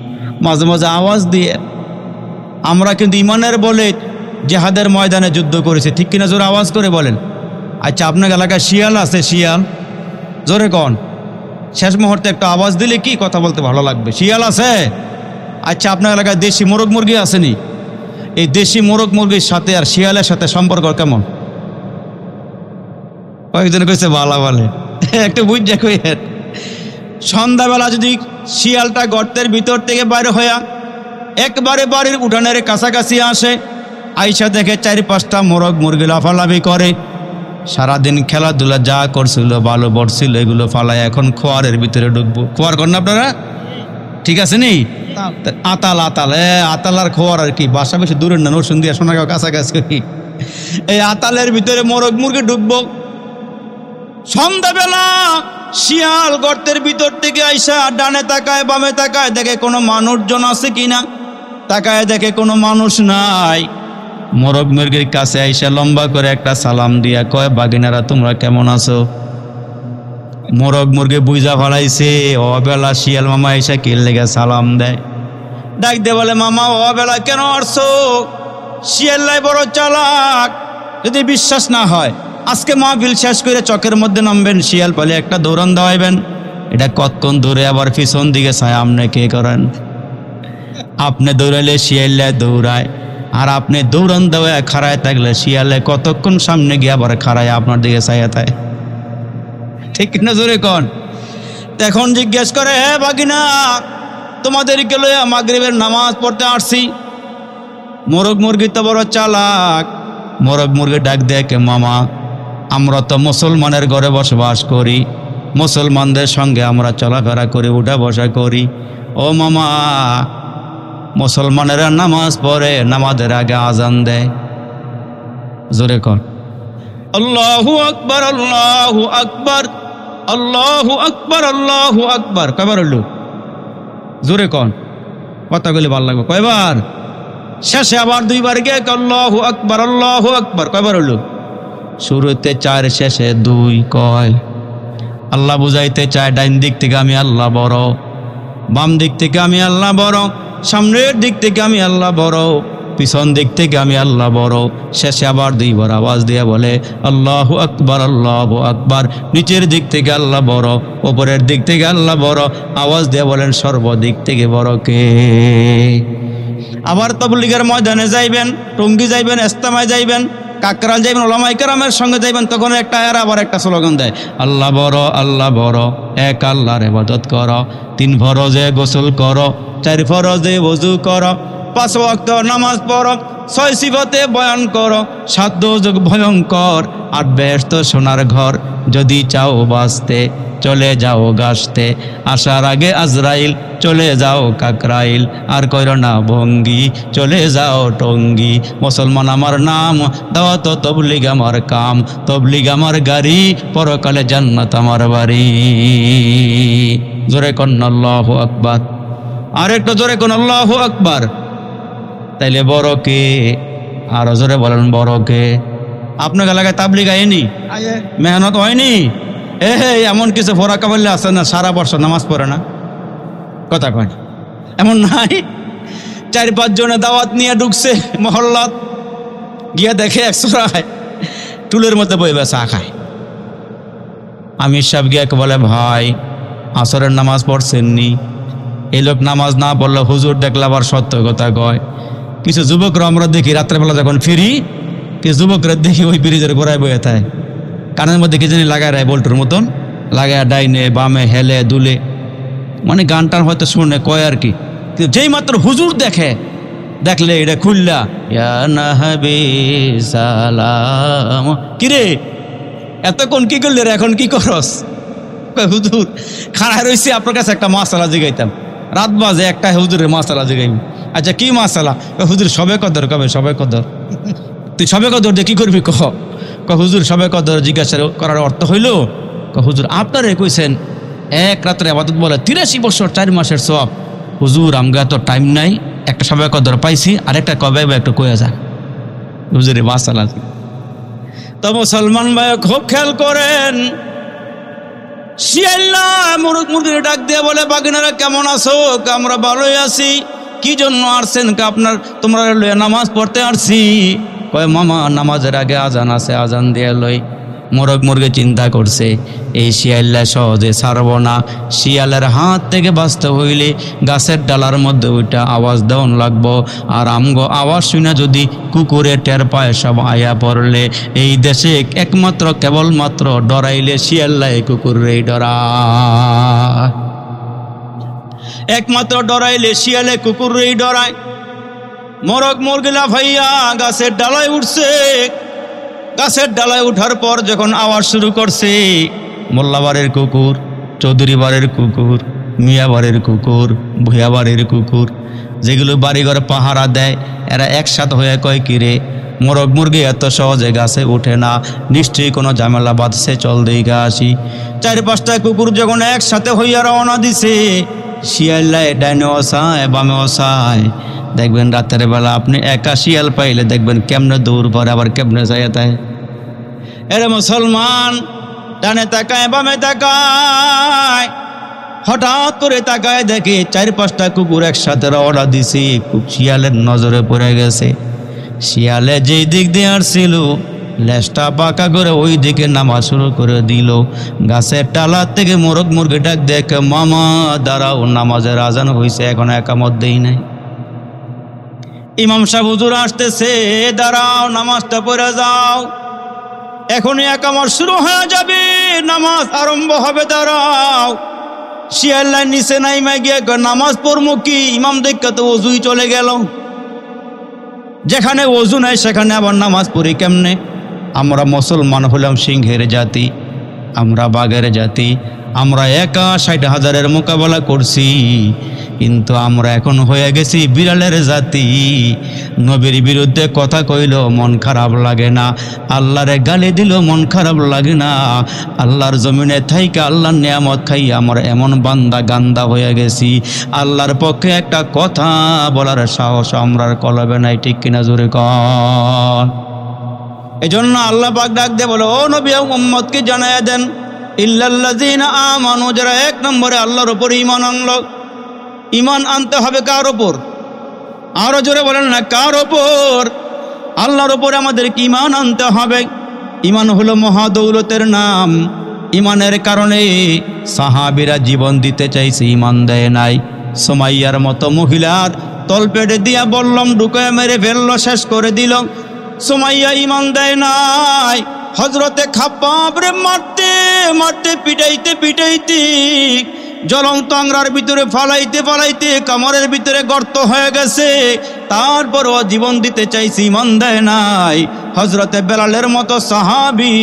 মাঝে মাঝে আওয়াজ দিয়ে আমরা কিন্তু ইমানের বলে জিহাদের ময়দানে যুদ্ধ করেছি, ঠিক কিনা? জোরে আওয়াজ করে বলেন। আচ্ছা, আপনার এলাকায় শিয়াল আছে? শিয়াল জোরে কন। শেষ মুহূর্তে একটা আওয়াজ দিলে কি কথা বলতে ভালো লাগবে। শিয়াল আছে? আচ্ছা, আপনার এলাকায় দেশি মোরগ মুরগি আসেনি? এই দেশি মোরগ মুরগির সাথে আর শিয়ালের সাথে সম্পর্ক কেমন? কয়েকজন কইছে ভালো বলে, একটু বুঝে কইেন। সন্ধ্যাবেলা যদি শিয়ালটা গর্তের ভিতর থেকে বাইরে হইয়া একবারে বাড়ির উঠানের কাছাকাছি আসে, আইসা দেখে 4-5টা মোরগ মুরগি লাফালাফি করে। সারাদিন খেলাধুলা যা করছিল, ভালো বড়ছিল, এগুলো ফালায় এখন খোয়ারের ভিতরে ঢুকবো। খোয়ার করেন আপনারা? ঠিক আছে নি? আতাল আতাল, আতাল আর খোয়ার আর কি বাসা বেশি দূরের না, নরসিংদী সোনাগাঁও কাছাকাছি। এই আতালের ভিতরে মোরগ মুরগি ঢুকবো। সন্ধ্যাবেলা শিয়াল গর্তের ভিতর থেকে আইসা ডানে তাকায় বামে তাকায়, দেখে কোনো মানুষজন আছে কিনা। তাকায় দেখে কোনো মানুষ নাই। মোরগ মুরগির কাছে আইসা লম্বা করে একটা সালাম দিয়া কয়, বাগিনারা তোমরা কেমন আছো? মোরগ মুরগি বুঝা ফেলাইছে অবেলা শিয়াল মামা আইসা কিল লেগে সালাম দেয়। ডাক দিয়ে বলে, মামা অবেলা কেন আসছো? শিয়াল লাই বড় চালাক। যদি বিশ্বাস না হয় আজকে মাহফিল শেষ করে চকের মধ্যে নামবেন, শিয়াল পালে একটা দৌড়ান দেওয়াইবেন, এটা কতক্ষণ দূরে আবার পিছন দিকে ছায় আপনি কে করেন? আপনি দৌড়াইলে শিয়ালে দৌড়ায়, আর আপনি দৌড়ান দেওয়া খাড়ায় থাকলে শিয়ালে কতক্ষণ সামনে গিয়ে আবার খাড়ায় আপনার দিকে ছায়া থাকে, ঠিক না? জোরে কন। এখন জিজ্ঞেস করে, হ্যাঁ বাগিনা, তোমাদেরকে লইয়া মাগরিবের নামাজ পড়তে আসছি। মোরগ মুরগি তো বড় চালাক, মোরগ মুরগি ডাক দেখে, মামা আমরা তো মুসলমানের ঘরে বসবাস করি, মুসলমানদের সঙ্গে আমরা চলাফেরা করি, উঠা বসা করি। ও মামা, মুসলমানেরা নামাজ পড়ে, নামাজের আগে আজান দেয়। জোরে কর, আল্লাহু আকবার, আল্লাহু আকবার, আল্লাহু আকবার, আল্লাহু আকবার। কয়বার হইল? জোরে কন, কথাগুলি ভালো লাগবে। কয়বার? শেষে আবার দুইবার গিয়ে আল্লাহু আকবার, আল্লাহু আকবার। কয়বার হইল? শুরুতে 4, শেষে 2। কয় আল্লাহ বুঝাইতে চায়, ডাইন দিক থেকে আমি আল্লাহ বড়, বাম দিক থেকে আমি আল্লাহ বড়, সামনের দিক থেকে আমি আল্লাহ বড়, পিছন দিক থেকে আমি আল্লাহ বড়। শেষে আবার 2 বার আওয়াজ দিয়ে বলে আল্লাহু আকবার, আল্লাহু আকবার। নিচের দিক থেকে আল্লাহ বড়, ওপরের দিক থেকে আল্লাহ বড়। আওয়াজ দিয়ে বলেন সর্বদিক থেকে বড় কে? আবার তাবলীগের ময়দানে যাইবেন, টঙ্গী যাইবেন, ইস্তেমায় যাইবেন, কাকরাল যাইবেন, ওলামায়ে কেরামের সঙ্গে যাইবেন, তখন একটা এর আবার একটা স্লোগান দেয়, আল্লাহ বড়, আল্লাহ বড়, এক আল্লাহর ইবাদত কর, 3 ফরজে গোসল কর, 4 ফরজে ওযু কর, 5 ওয়াক্ত নামাজ পড়ো, 6 সিফতে বয়ান করো, 7 দোজখ ভয়ঙ্কর, 8 বেহেশত সোনার ঘর। যদি চাও বাঁচতে চলে যাও গাছতে, আসার আগে আজরাইল চলে যাও কাকরাইল, আর কইরো না ভঙ্গি চলে যাও টঙ্গি। মুসলমান আমার নাম, দাওয়াত তবলিগ আমার কাম, তবলিগ আমার গাড়ি, পরকালে জান্নাত আমার বাড়ি। জোরে কোন আল্লাহু আকবার, আর একটু জোরে কোন আল্লাহু আকবার। তাইলে বড় কে? আর জোরে বলেন বড় কে? আপনার এলাকায় তাবলিগ আইনি, মেহনত হয়নি? এমন কিছু ফরাকা বললে আছে না সারা বছর নামাজ পড়ে না? কথা কয় এমন নাই? 4-5 জনে দাওয়াত নিয়ে ঢুকছে মহল্লাত, গিয়া দেখে 100 রায় টুলের মধ্যে বইবে চা খায়। আমির সাহেব গিয়ে বলে, ভাই আসরের নামাজ পড়ছেননি? এই লোক নামাজ না পড়লে হুজুর দেখলে আবার সত্য কথা কয়। কিছু যুবকরা আমরা দেখি রাত্রেবেলা যখন ফিরি, কিছু যুবকরা দেখি ওই ব্রিজের গোড়ায় বয়ে থাকে, কানের মধ্যে কি জানি লাগায় রায়, বল্টুর মতন লাগায়, ডাইনে বামে হেলে দুলে, মানে গান টান হয়তো শুনে কয় আর কি। কিন্তু যেই মাত্র হুজুর দেখলে এটা খুললা, ইয়া নাহাবি সালাম। কিরে এতক্ষণ কি করলে রে, এখন কি করস? হুজুর খাড়ায় রয়েছে, আপনার কাছে একটা মাসালা জিগাইতাম। রাত বাজে একটা, হুজুরের মাসালা জিগাইম। আচ্ছা কি মাসালা? হুজুর সবে কদর। কবে সবে কদর? তুই সবে কদর দিয়ে কি করবি? হুজুর সবে কদর জিজ্ঞাসা করার অর্থ হইল, হুজুর আপনারে কইছেন 1 রাতের ইবাদত বলে 83 বছর 4 মাসের সওয়াব। হুজুর আমগা তো টাইম নাই, একটা সবে কদর পাইছি, আর একটা কবে একটু কয়ে যান। হুজুরের মাসালা। তো মুসলমান ভাই খুব খেয়াল করেন, শিয়াল্লা মুরগ মুরগি ডাক দিয়ে বলে, বাগিনারা কেমন আছো? আমরা ভালোই আছি। কি জন্য আসছেন? আপনার তোমরা লইয়া নামাজ পড়তে আসছি। কয় মামা নামাজের আগে আজান আছে, আজান দিয়ে লই। মোরগ মুরগি চিন্তা করছে, এই শিয়াল্লা সহজে ছাড়ব না, শিয়ালের হাত থেকে বাঁচতে হইলে গাছের ডালার মধ্যে ওইটা আওয়াজ দেওয়ান লাগবো। আর আমগো আওয়াজ শুনে যদি কুকুরে টের পায়, সব আয়া পড়লে এই দেশে একমাত্র কেবলমাত্র ডরাইলে শিয়াল্লাই কুকুরেই ডরায়, একমাত্র ডরাইলে শিয়ালে কুকুরেই ডরায়। মোরগ মুরগি লাফাইয়া গাছের ডালায় উঠছে। গাছের ডালায় উঠার পর যখন আওয়াজ শুরু করছে, মোল্লা বাড়ির কুকুর, চৌধুরী বাড়ির কুকুর, মিয়া বাড়ির কুকুর, ভূয়া বাড়ির কুকুর, যেগুলো বাড়িঘর পাহারা দেয়, এরা একসাথে হয়ে কয়, কিরে মোরগ মুরগি এত সহজে গাছে ওঠে না, নিশ্চয়ই কোনো ঝামেলা বাঁধছে, চল দিকে আসি। 4-5টা কুকুর যখন একসাথে হইয়া রওনা দিছে, শিয়াল্লায় ডাইনে ওসায় বামে ওসায়। দেখবেন রাতের বেলা আপনি একা শিয়াল পাইলে দেখবেন কেমনে দৌড় পরে, আবার কেমনে যায় তাই। এরে মুসলমান ডানে তাকায় বামে তাকায়, হঠাৎ করে তাকায় দেখে 4-5টা কুকুর একসাথে রওনা দিছি। শিয়ালের নজরে পড়ে গেছে। শিয়ালে যেই দিক দিয়ে আসছিল লেজটা পাকা করে ওই দিকে নামাজ শুরু করে দিল। গাছের টালার থেকে মোরগ মুরগি ডাক দেখে, মামা দাঁড়াও, নামাজের আজান হয়েছে, এখন একামত দেই নাই। ইমাম সাহেব হুজুর আসতেছে, দাঁড়াও, নামাজটা পড়ে যাও, এখনই একামত শুরু হয়ে যাবে, নামাজ আরম্ভ হবে, দাঁড়াও। শিয়ার লাইন নিচে নাইমা গিয়ে নামাজ পড়বো কি? ইমাম দেখে তো ওজুই চলে গেল। যেখানে ওজু নাই সেখানে আবার নামাজ পড়ি কেমনে? আমরা মুসলমান হলাম সিংহের জাতি, আমরা বাঘের জাতি, আমরা একা 60,000-এর মোকাবেলা করছি, কিন্তু আমরা এখন হয়ে গেছি বিড়ালের জাতি। নবীর বিরুদ্ধে কথা কইল মন খারাপ লাগে না, আল্লাহর গালি দিল মন খারাপ লাগে না। আল্লাহর জমিনে থাইকে আল্লাহর নিয়ামত খাই আমরা এমন বান্দা গান্দা হয়ে গেছি, আল্লাহর পক্ষে একটা কথা বলার সাহস আমরার কলবে নাই, ঠিক কিনা জোরে কর। এজন্য আল্লাহ পাক ডাক দিয়ে বলে, ও নবী উম্মতকে জানায়া দেন, ইল্লাল্লাযীনা আমানু, যারা 1 নম্বরে আল্লাহর উপর ঈমান আনলো। ঈমান আনতে হবে কার উপর? আরো জোরে বলেন না, কার উপর? আল্লাহর উপর আমাদেরকে ঈমান আনতে হবে। ঈমান হলো মহাদৌলতের নাম। ঈমানের কারণে সাহাবীরা জীবন দিতে চাইছে, ঈমান দেয় নাই। সুমাইয়ার মতো মহিলার তলপেটে দিয়া বললাম ঢুকে মেরে ফেললো, শেষ করে দিল। সুমাইয়া ঈমান দেয় নাই। হযরতে খাব্বাব রে মারতে মারতে পিটাইতে পিটাইতে জ্বলন্ত আংরার ভিতরে ফালাইতে ফালাইতে কামরের ভিতরে গর্ত হয়ে গেছে, তারপরও জীবন দিতে চাইছে, ঈমান দেয় নাই। হযরতে বেলালের মতো সাহাবী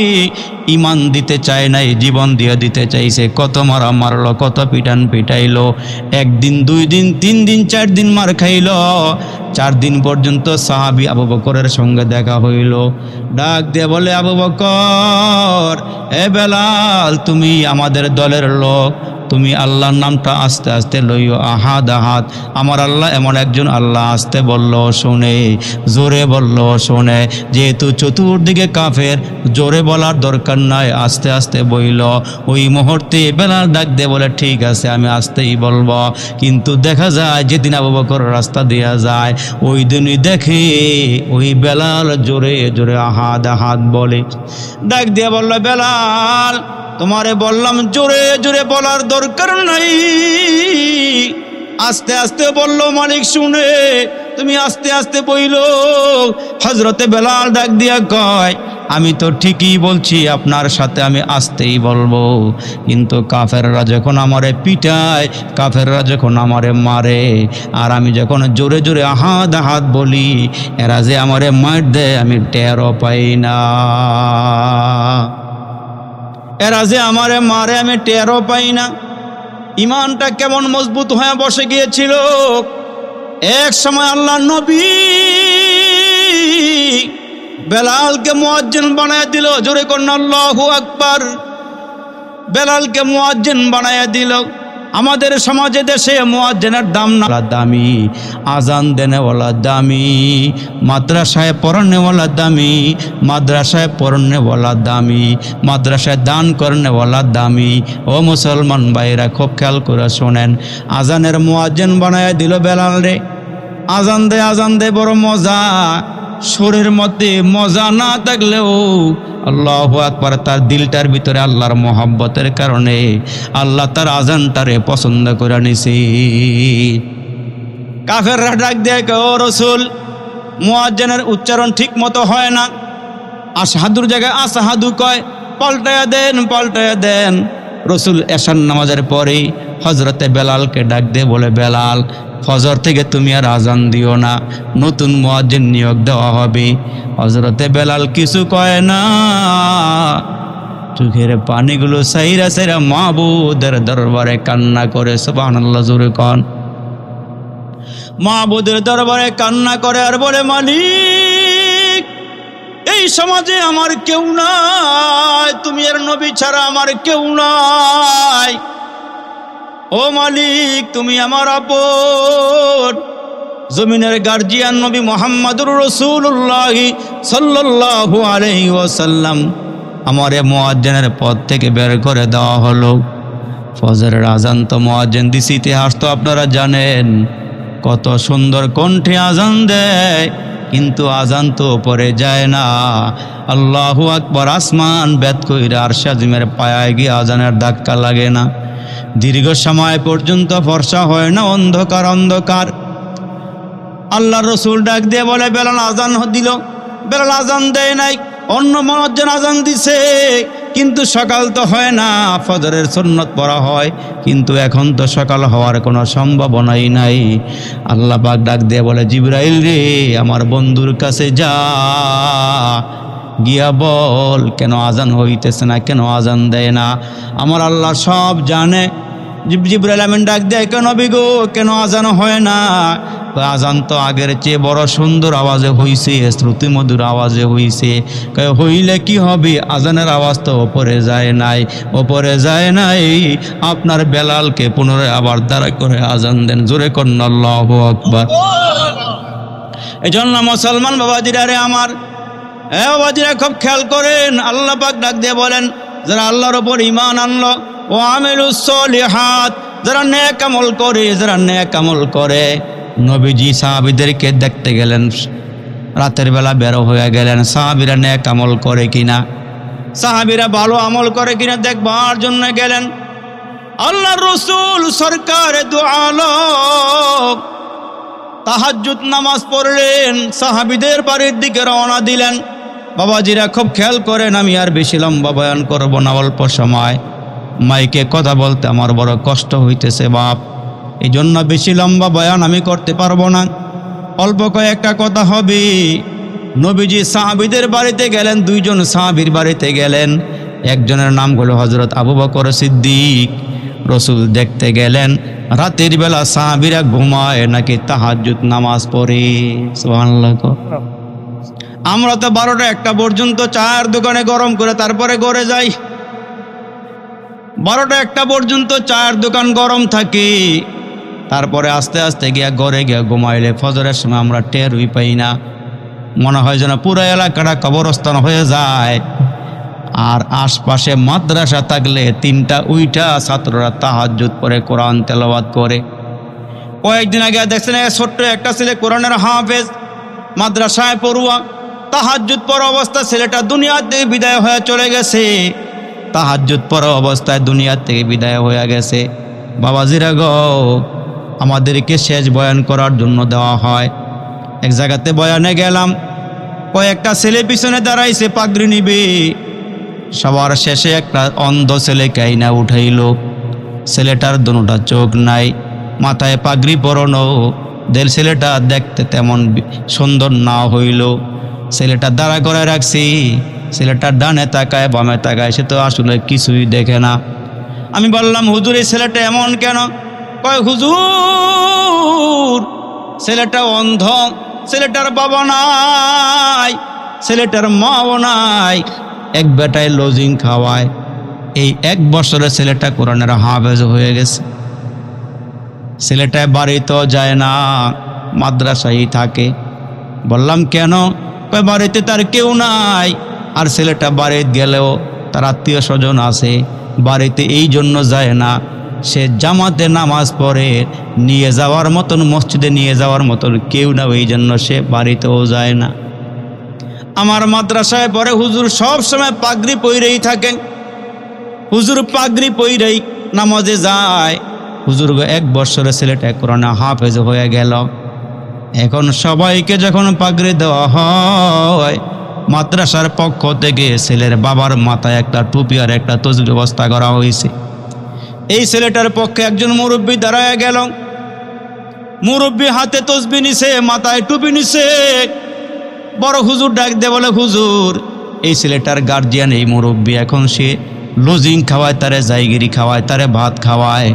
ঈমান দিতে চায় নাই, জীবন দিয়ে দিতে চাইছে। কত মারা মারলো, কত পিটান পিটাইলো, 1 দিন 2 দিন 3 দিন 4 দিন মার খাইল। 4 দিন পর্যন্ত সাহাবী আবু বকরের সঙ্গে দেখা হইল। ডাক দিয়ে বলে, আবু বকর, এ বেলাল, তুমি আমাদের দলের লোক, তুমি আল্লাহর নামটা আস্তে আস্তে লইও, আহাদ আহাদ। আমার আল্লাহ এমন একজন আল্লাহ, আস্তে বললো শোনে, জোরে বললো শোনে। যেহেতু চতুর্দিকে কাফের, জোরে বলার দরকার নাই, আস্তে আস্তে বইল। ওই মুহূর্তে বেলাল ডাক দিয়ে বলে, ঠিক আছে আমি আস্তেই বলবো। কিন্তু দেখা যায় যেদিন আবু বকর রাস্তা দেয়া যায়, ওই দিনই দেখে ওই বেলাল জোরে জোরে আহাদ আহাদ বলে। ডাক দিয়ে বললো, বেলাল, তোমারে বললাম জোরে জোরে বলার দরকার নাই, আস্তে আস্তে বললো মালিক শুনে, তুমি আস্তে আস্তে বইল। হযরতে বেলাল ডাক দিয়া কয়, আমি তো ঠিকই বলছি, আপনার সাথে আমি আস্তেই বলবো, কিন্তু কাফেররা যখন আমারে পিটায়, কাফেররা যখন আমারে মারে, আর আমি যখন জোরে জোরে আহাদ আহাদ বলি, এরা যে আমারে মার দেয় আমি টেরও পাই না, এরা যে আমারে মারে আমি টেরও পাই না। ঈমানটা কেমন মজবুত হয়ে বসে গিয়েছিল। এক সময় আল্লাহর নবী বেলালকে মুয়াজ্জিন বানায় দিল। জোরে করুন আল্লাহু আকবার। বেলালকে মুয়াজ্জিন বানায় দিল। আমাদের সমাজে দেশে মুয়াজ্জিনের দাম না দামি, আজান দেনেওয়ালা দামি, মাদ্রাসায় পড়ানেওয়ালা দামি, মাদ্রাসায় পড়ানেওয়ালা দামি, মাদ্রাসায় দান করনেওয়ালা দামি। ও মুসলমান ভাইরা খুব খেয়াল করে শোনেন, আজানের মুয়াজ্জিন বানায় দিল বেলাল রে। আজান দে বড় মজা, শরীর মধ্যে মজা না থাকলেও আল্লাহু আকবার, তার দিলটার ভিতরে আল্লাহর মহব্বতের কারণে আল্লাহ তার আজানটারে পছন্দ করে নিছে। কাফেররা ডাক দেয়, ও রাসূল, মুয়াজ্জিনের উচ্চারণ ঠিক মতো হয় না, আশহাদুর জায়গায় আশহাদু কয়, পাল্টায়া দেন। রাসূল এশার নামাজের পরে হযরতে বেলালকে ডাক দিয়ে বলে, বেলাল, ফজর থেকে তুমি আর আজান দিও না, নতুন মুয়াজ্জিন নিয়োগ দেওয়া হবে। হযরতে বেলাল কিছু কয় না, চোখের পানিগুলো সাইরা সাইরা মাবুদের দরবারে কান্না করে। সুবহানাল্লাহ, জোরে কন। মাবুদের দরবারে কান্না করে আর বলে, মালিক, এই সমাজে আমার কেউ নাই, তুমি এর নবী ছাড়া আমার কেউ নাই। ও মালিক, তুমি আমার আপন। জমিনের গার্জিয়ান নবী মুহাম্মদুর রাসূলুল্লাহ সাল্লাল্লাহু আলাইহি ওয়াসাল্লাম আমারে মুয়াজ্জিনের পদ থেকে বের করে দেওয়া হলো। ফজরের আজান তো মুয়াজ্জিন দিছে, ইতিহাস তো আপনারা জানেন, কত সুন্দর কণ্ঠে আজান দেয়, কিন্তু আজান তো পরে যায় না। আল্লাহু আকবার, আসমান বেদ কইরা আরশে আজিমের পায়ায় গিয়ে আজানের ধাক্কা লাগে না। দীর্ঘ সময় পর্যন্ত ফর্সা হয় না, অন্ধকার অন্ধকার। আল্লাহর রসুল ডাক দিয়ে বলে, বেলাল আজান দিল। বেলাল আজান দেয় নাই, অন্য মুয়াজ্জিন আজান দিছে, কিন্তু সকাল তো হয় না। ফজরের সুন্নত পড়া হয়, কিন্তু এখন তো সকাল হওয়ার কোনো সম্ভাবনাই নাই। আল্লাহ পাক ডাক দিয়ে বলে, জিবরাইল রে, আমার বন্ধুর কাছে যা, গিয়া বল কেন আজান হইতেছে না, কেন আজান দেয় না। আমার আল্লাহ সব জানে। জিবরাইল আমিন ডাক দেয়, কেন বিগো, কেন আজান হয় না? আজান তো আগের চেয়ে বড় সুন্দর আওয়াজে হইছে, শ্রুতি মধুর আওয়াজে হইছে। হইলে কি হবে, আজানের আওয়াজ তো ওপরে যায় নাই, ওপরে যায় নাই। আপনার বেলালকে পুনরায় আবার দাঁড়া করে আজান দেন, জোরে কন্যা আল্লাহু আকবার। এই জন্য মুসলমান বাবাজিরা রে আমার, বাবাজিরা খুব খেয়াল করেন। আল্লাহ পাক ডাক দিয়ে বলেন, যারা আল্লাহর ওপর ঈমান আনলো, ও আমিলুস সলিহাত, যারা নেক আমল করে, যারা নেক আমল করে। নবীজি সাহাবীদেরকে দেখতে গেলেন, রাতের বেলা বেরো হয়ে গেলেন, সাহাবীরা নেক আমল করে কিনা, সাহাবীরা ভালো আমল করে কিনা দেখবার জন্য গেলেন। আল্লাহর রাসূল সরকার দু আলম তাহাজ্জুদ নামাজ পড়লেন, সাহাবীদের বাড়ির দিকে রওনা দিলেন। বাবাজিরা খুব খেয়াল করেন, আমি আর বেশি লম্বা বয়ান করব না, অল্প সময়। মাইকে কথা বলতে আমার বড় কষ্ট হইতেছে বাপ, এই জন্য বেশি লম্বা বয়ান আমি করতে পারবো না, অল্প কয়েকটা কথা হবে। নবীজি সাহাবীদের বাড়িতে গেলেন, দুইজন সাহাবীর বাড়িতে গেলেন। একজনের নাম হলো হযরত আবু বকর সিদ্দিক। রসুল দেখতে গেলেন রাতের বেলা সাহাবীরা ঘুমায় নাকি তাহাজ্জুদ নামাজ পড়ে। সুবহানাল্লাহ। আমরা তো 12টা 1টা পর্যন্ত চায়ের দোকানে গরম করে তারপরে ঘরে যাই। 12টা 1টা পর্যন্ত চায়ের দোকান গরম থাকে, তারপরে আস্তে আস্তে গিয়া ঘরে গিয়া ঘুমাইলে ফজরের সময় আমরা টেরই পাই না, মনে হয় যেন পুরো এলাকাটা কবরস্থান হয়ে যায়। আর আশপাশে মাদ্রাসা থাকলে 3টা উইটা ছাত্ররা তাহাজ্জুদ পড়ে, কোরআন তেলাওয়াত করে। কয়েকদিন আগে দেখছেন ছোট্ট একটা ছেলে কোরআনের হাফেজ, মাদ্রাসায় পড়ুয়া, তাহাজ্জুদ পড়া অবস্থা ছেলেটা দুনিয়া থেকে বিদায় হয়ে চলে গেছে। তাহাজ্জুদ পড়া অবস্থায় দুনিয়া থেকে বিদায় হয়ে গেছে। বাবাজিরা গো, আমাদেরকে শেষ বয়ান করার জন্য দেওয়া হয়। এক জায়গাতে বয়ানে গেলাম, কয়েকটা ছেলে পিছনে দাঁড়াইছে, পাগড়ি নিবে। সবার শেষে একটা অন্ধ ছেলেকে আইনা উঠাইল। ছেলেটার দুটা চোখ নাই, মাথায় পাগড়ি পরানো। ছেলেটা দেখতে তেমন সুন্দর না হইল। ছেলেটা দাঁড়া করে রাখছি, ছেলেটা ডানে তাকায় বামে তাকায়, সে তো আসলে কিছুই দেখে না। আমি বললাম, হুজুর এই ছেলেটা এমন কেন? কয়, হুজুর ছেলেটা অন্ধ, ছেলেটার বাবা নাই, ছেলেটার মাও নাই, এক বেটায় লজিং খাওয়ায়। এই 1 বছরে ছেলেটা কোরআনের হাফেজ হয়ে গেছে। ছেলেটা বাড়িতেও যায় না, মাদ্রাসায় থাকে। বললাম কেন? কয়, বাড়িতে তার কেউ নাই, আর ছেলেটা বাড়িতে গেলেও তার আত্মীয় স্বজন আছে, বাড়িতে এই জন্য যায় না। সে জামাতে নামাজ পড়ে, নিয়ে যাওয়ার মতন, মসজিদে নিয়ে যাওয়ার মতন কেউ না, এই জন্য সে বাড়িতেও যায় না। আমার মাদ্রাসায় পড়ে হুজুর সব সময় পাগড়ি পইরেই থাকেন, হুজুর পাগড়ি পইরেই নামাজে যায়। হুজুর 1 বছরে ছেলেটা কোরআনে হাফেজ হয়ে গেল। এখন সবাইকে যখন পাগড়ি দেওয়া হয়, মাদ্রাসার পক্ষ থেকে ছেলের বাবার মাথায় একটা টুপি আর একটা তসবির ব্যবস্থা করা হয়েছে। এই ছেলেটার পক্ষে একজন মুরব্বী দাঁড়ায় গেল, মুরব্বী হাতে তসবি নিছে, মাথায় টুপি নিছে। বড় হুজুর ডাক দিয়ে বলে, হুজুর এই ছেলেটার গার্জিয়ান এই মুরব্বী, এখন সে লজিং খাওয়ায়, তারে জায়গিরি খাওয়ায়, তারে ভাত খাওয়ায়।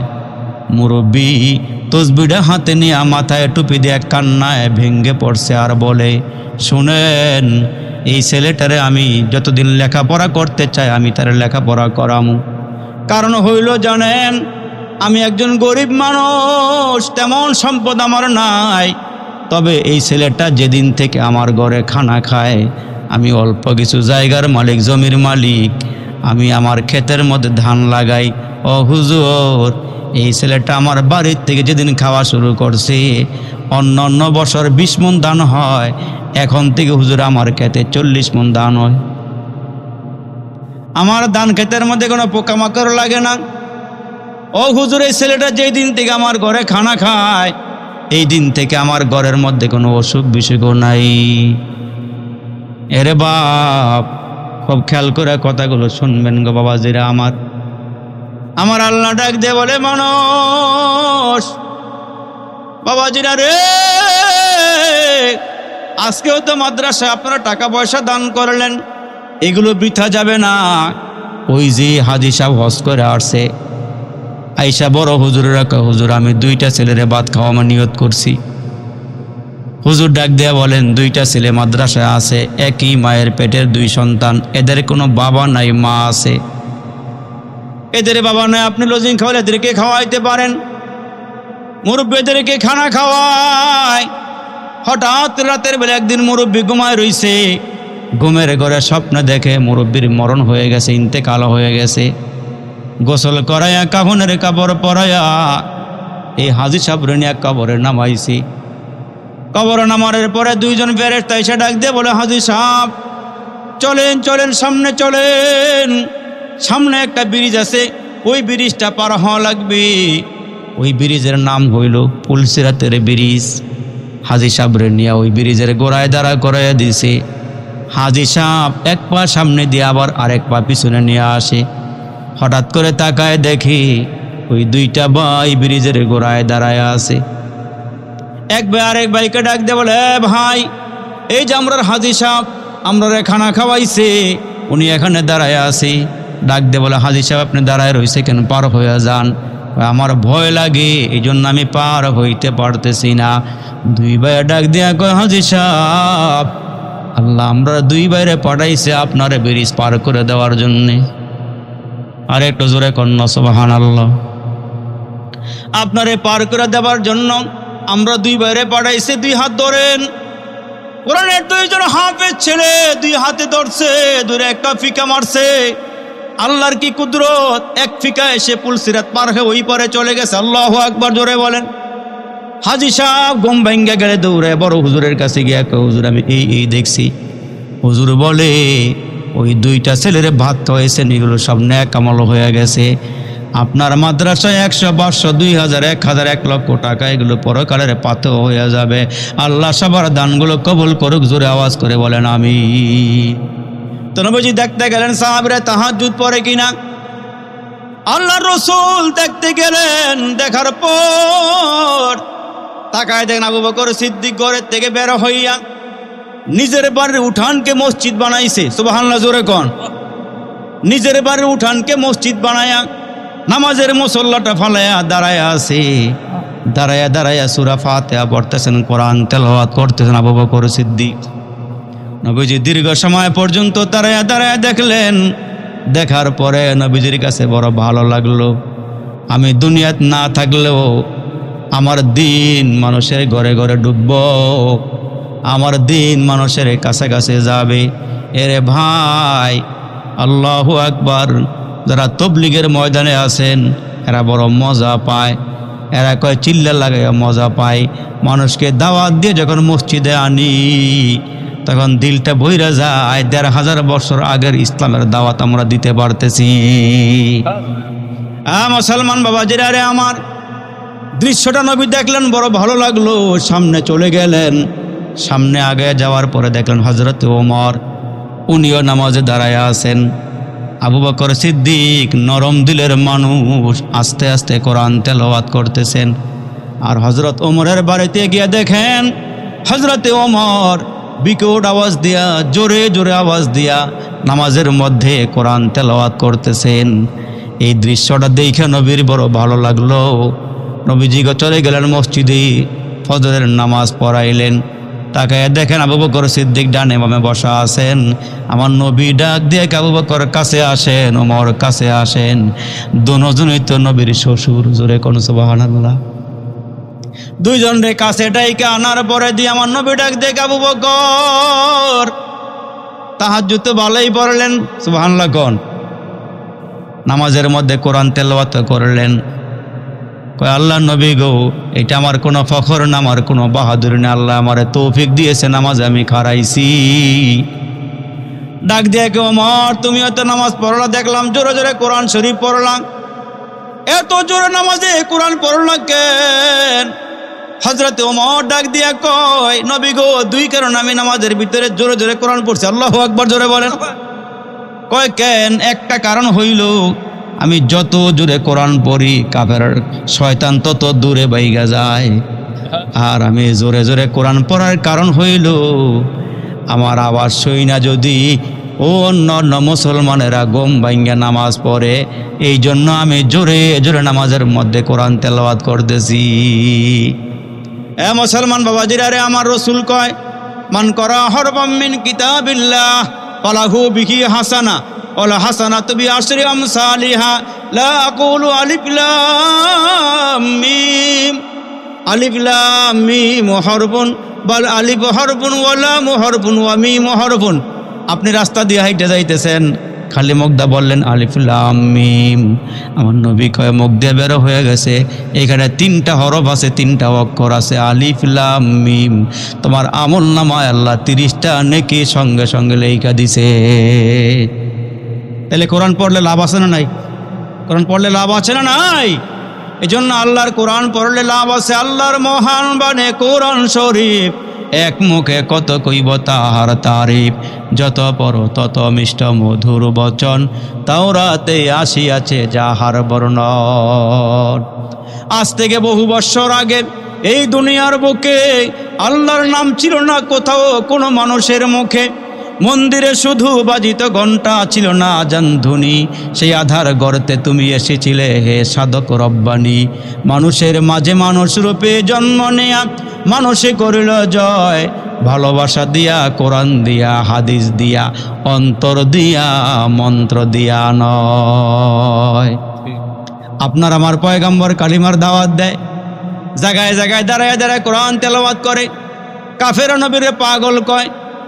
মুরব্বী তসবিটা হাতে নিয়ে মাথায় টুপি দিয়ে কান্নায় ভেঙ্গে পড়ছে আর বলে, শুনেন এই ছেলেটারে আমি যতদিন লেখাপড়া করতে চাই আমি তার লেখাপড়া করামু। কারণ হইল জানেন, আমি একজন গরিব মানুষ, তেমন সম্পদ আমার নাই। তবে এই ছেলেটা যেদিন থেকে আমার ঘরে খানা খায়, আমি অল্প কিছু জায়গার মালিক, জমির মালিক, আমি আমার ক্ষেতের মধ্যে ধান লাগাই। ও হুজুর, এই ছেলেটা আমার বাড়ির থেকে যেদিন খাওয়া শুরু করছে, অন্য অন্য বছর 20 মণ ধান হয়, এখন থেকে হুজুর আমার খেতে 40 মণ ধান হয়। আমার ধান খেতের মধ্যে কোনো পোকামাকড় লাগে না। ও হুজুর, এই ছেলেটা যেই দিন থেকে আমার ঘরে খানা খায়, এই দিন থেকে আমার ঘরের মধ্যে কোনো অসুখ বিসুখ নাই। এরে বাপ, খুব খেয়াল করে কথাগুলো শুনবেন গো বাবাজিরা আমার। আমার আল্লাহ ডাক দিয়ে বলে, মানুষ বাবাজিরা রে, আজকেও তো মাদ্রাসায় আপনারা টাকা পয়সা দান করলেন, এগুলো বৃথা যাবে না। ওই যে হাজী সাহেব হজ করে আসছে, আইসা বড় হুজুরেরা কয়, হুজুর আমি 2টা ছেলেরে ভাত খাওয়া নিয়ত করছি। হুজুর ডাক দেয়া বলেন, 2টা ছেলে মাদ্রাসায় আছে, একই মায়ের পেটের 2 সন্তান, এদের কোনো বাবা নাই, মা আছে। এদের বাবা নাই, আপনি লজিং খাওয়ালে এদেরকে খাওয়াইতে পারেন, মুরব্বীদেরকে খানা খাওয়ায়। হঠাৎ রাতের বেলা একদিন মুরব্বী ঘুমায় রইছে, ঘুমের ঘরে স্বপ্ন দেখে মুরব্বীর মরণ হয়ে গেছে, ইন্তেকাল হয়ে গেছে। গোসল করাইয়া কাফনের কাপড় পরাইয়া এই হাজী সাহেব নিয়ে কবরে নামাইছি। কবরে নামানোর পরে 2 জন ফেরেশতা এসে ডাক দিয়ে বলে, হাজী সাহেব চলেন চলেন, সামনে চলেন, সামনে একটা ব্রিজ আছে, ওই ব্রিজটা পার হওয়া লাগবে। ওই ব্রিজের নাম হইল পুলসিরাতের ব্রিজ। হাজী সাহেব নিয়ে ওই ব্রিজের গোড়ায় দাঁড়া করাইয়া দিয়েছে। হাজী সাহেব 1 পা সামনে দিয়ে আবার আরেক পা পিছনে নিয়ে আসে। হঠাৎ করে তাকায় দেখি ওই 2টা ভাই ব্রিজের গোড়ায় দাঁড়ায় আছে। এক ভাই আরেক ভাইকে ডাক দিয়ে বলে, ভাই এই যে আমরার হাজী সাহেব আমরা খানা খাওয়াইছে, উনি এখানে দাঁড়ায় আছে। ডাক দিয়ে বলে, হাজী সাহেব আপনি দাঁড়ায় রয়েছে কেন, পার হয়ে যান। আমার ভয় লাগে, এই জন্য আমি পার হইতে পারতেছি না। 2 ভাই ডাক দিয়া কয়, হাজী সাহেব আল্লাহ আমরা 2 ভাইরে পাঠাইছে আপনারে ব্রিজ পার করে দেওয়ার জন্যে। আর একটু জোরে কন্যা সুবহানাল্লাহ। আপনারে পার করে দেওয়ার জন্য আমরা 2 ভাইরে পাঠাইছে। 2 হাত ধরেন। কোরআনের 2 জন হাফেজ ছেলে 2 হাতে ধরছে, দূরে একটা ফিকা মারছে। আল্লাহর কি কুদরত, এক ফিকা এসে পুলসিরাত পার হয়ে ওই পারে চলে গেছে। আল্লাহু আকবার জোরে বলেন। হাজী সাহেব ঘুম ভাঙ্গা গেলে দৌড়ে বড় হুজুরের কাছে গিয়া কয়, হুজুর আমি এই দেখছি। হুজুর বলে, ওই 2টা ছেলের ভাত হয়েছে, এগুলো সব নেক আমল হয়ে গেছে। আপনার মাদ্রাসায় 100, 500, 2000, 1000, 1 লক্ষ টাকা এগুলো পরকালের পাথর হয়ে যাবে। আল্লাহ সবার দানগুলো কবুল করুক। জোরে আওয়াজ করে বলেন আমিন। তো নবীজি দেখতে গেলেন সাহাবীরা তাহাজ্জুদ পড়ে কিনা। আল্লাহর রাসূল দেখতে গেলেন, দেখার পর তাকায় দেখেন আবু বকর সিদ্দিক ঘরের থেকে বের হইয়া নিজের বাড়ির উঠানকে মসজিদ বানাইছে। সুবহানাল্লাহ জোরে কোন। নিজের বাড়ির উঠানকে মসজিদ বানায়া নামাজের মুসল্লাটা ফালায়া দাঁড়ায় আছে। দাঁড়ায়া দাঁড়ায়া সূরা ফাতিহা পড়তেছেন, কোরআন তেলাওয়াত করতেছেন আবু বকর সিদ্দিক। নবীজি দীর্ঘ সময় পর্যন্ত দাঁড়ায়া দাঁড়ায়া দেখলেন। দেখার পরে নবীজির কাছে বড় ভালো লাগলো। আমি দুনিয়াত না থাকলেও আমার দিন মানুষের ঘরে ঘরে ডুবব, আমার দিন মানুষের কাছে কাছে যাবে। এরে ভাই আল্লাহু আকবার। যারা তবলিগের ময়দানে আছেন এরা বড় মজা পায়, এরা কয় চিল্লা লাগাইয়া মজা পায়। মানুষকে দাওয়াত দিয়ে যখন মসজিদে আনি তখন দিলটা বইরা যায়, 1500 বছর আগের ইসলামের দাওয়াত আমরা দিতে পারতেছি। মুসলমান বাবাজিরা রে আমার, দৃশ্যটা নবী দেখলেন, বড় ভালো লাগলো। সামনে চলে গেলেন। সামনে আগে যাওয়ার পরে দেখলেন হযরত ওমর, উনিও নামাজে দাঁড়ায় আছেন। আবু বকর সিদ্দিক নরম দিলের মানুষ, আস্তে আস্তে কোরআন তেলাওয়াত করতেছেন। আর হযরত ওমরের বাড়িতে গিয়ে দেখেন হযরত ওমর বিকট আওয়াজ দিয়া, জোরে জোরে আওয়াজ দিয়া নামাজের মধ্যে কোরআন তেলাওয়াত করতেছেন। এই দৃশ্যটা দেখে নবীর বড় ভালো লাগলো। নবীজি চলে গেলেন মসজিদে, ফজরের নামাজ পড়াইলেন। তাকে দেখেন আবু বকর সিদ্দিক ডানে বামে বসা আছেন। আমার নবী ডাক দিয়ে আবু বকর কাছে আসেন, ওমর কাছে আসেন। দুজনই তো নবীর শ্বশুর। জোরে কোন সুবহানাল্লাহ। 2 জনের কাছে ডাইকে আনার পরে দিয়ে আমার নবী ডাক দিয়ে আবু বকর তাহাজ্জুদ তো ভালোই পড়লেন, সুবহানাল্লাহ কোন। নামাজের মধ্যে কোরআন তেলাওয়াত করলেন। কয় আল্লাহ নবী গো, এটা আমার কোনো ফখর না, আমার কোনো বাহাদুরি না, আল্লাহ আমার তৌফিক দিয়েছে, নামাজ আমি খারাইছি। ডাক দিয়ে কে ওমর, তুমিও তো নামাজ পড়লা, দেখলাম জোরে জোরে কোরআন শরীফ পড়লাম, এত জোরে নামাজে কোরআন পড়লা কেন? হযরত ওমর ডাক দিয়া কয় নবী গো, দুই কারণে আমি নামাজের ভিতরে জোরে জোরে কোরআন পড়ছি। আল্লাহু আকবার জোরে বলেন। কয় কেন? একটা কারণ হইল, আমি যত জোরে কোরআন পড়ি কাফের শয়তান তত দূরে বাইগা যায়। আর আমি জোরে জোরে কোরআন পড়ার কারণ হইল, আমার আওয়াজ শুইনা যদি ও অন্য মুসলমানেরা গম ভাঙ্গা নামাজ পড়ে, এই জন্য আমি জোরে জোরে নামাজের মধ্যে কোরআন তেলাওয়াত করতেছি। এ মুসলমান বাবাজিরা রে, আমার রাসূল কয় মান করা হরফাম মিন কিতাবিল্লাহ ফালাহু বিহি হাসানা ওয়াল হাসানাতু বিআশরি আমসালিহা লা আকুলু আলিফ লাম মিম। আলিফ লাম মিম হরফুন বাল আলিফ হরফুন ওয়া লাম হরফুন ওয়া মিম হরফুন। আপনি রাস্তা দিয়ে হাইটে যাইতেছেন, খালি মুখদা বললেন আলিফ লাম মিম, আমার নবী কয় মুখ দিয়ে বেরো হয়ে গেছে, এখানে 3টা হরফ আছে, 3টা অক্ষর আছে, আলিফ লাম মিম। তোমার আমল নামায় আল্লাহ 30টা নেকি সঙ্গে সঙ্গে লেখা দিছে। তাহলে কোরআন পড়লে লাভ আছে না নাই? কোরআন পড়লে লাভ আছে না নাই? এই জন্য আল্লাহর কোরআন পড়লে লাভ আছে। আল্লাহর মহান বাণী কোরআন শরীফ, এক মুখে কত কইব তাহার তারিফ, যত পড়ো তত মিষ্ট মধুর বচন, তাওরাতে আসিয়াছে যাহার বর্ণন। আজ থেকে বহু বৎসর আগে এই দুনিয়ার বুকে আল্লাহর নাম ছিল না কোথাও কোনো মানুষের মুখে। মন্দিরে শুধু বাজিত ঘণ্টা, ছিল না আজান ধ্বনি। সেই আধার গর্তে তুমি এসেছিলে হে সাধক রব্বানি। মানুষের মাঝে মানুষ রূপে জন্ম নেয়া মানুষে করিল জয়, ভালোবাসা দিয়া কোরআন দিয়া হাদিস দিয়া অন্তর দিয়া মন্ত্র দিয়া নয়। আপনার আমার পয়গম্বর কালিমার দাওয়াত দেয়, জায়গায় জায়গায় দাঁড়ায় দাঁড়ায় কোরআন তেলাওয়াত করে। কাফেরা নবীরে পাগল কয়,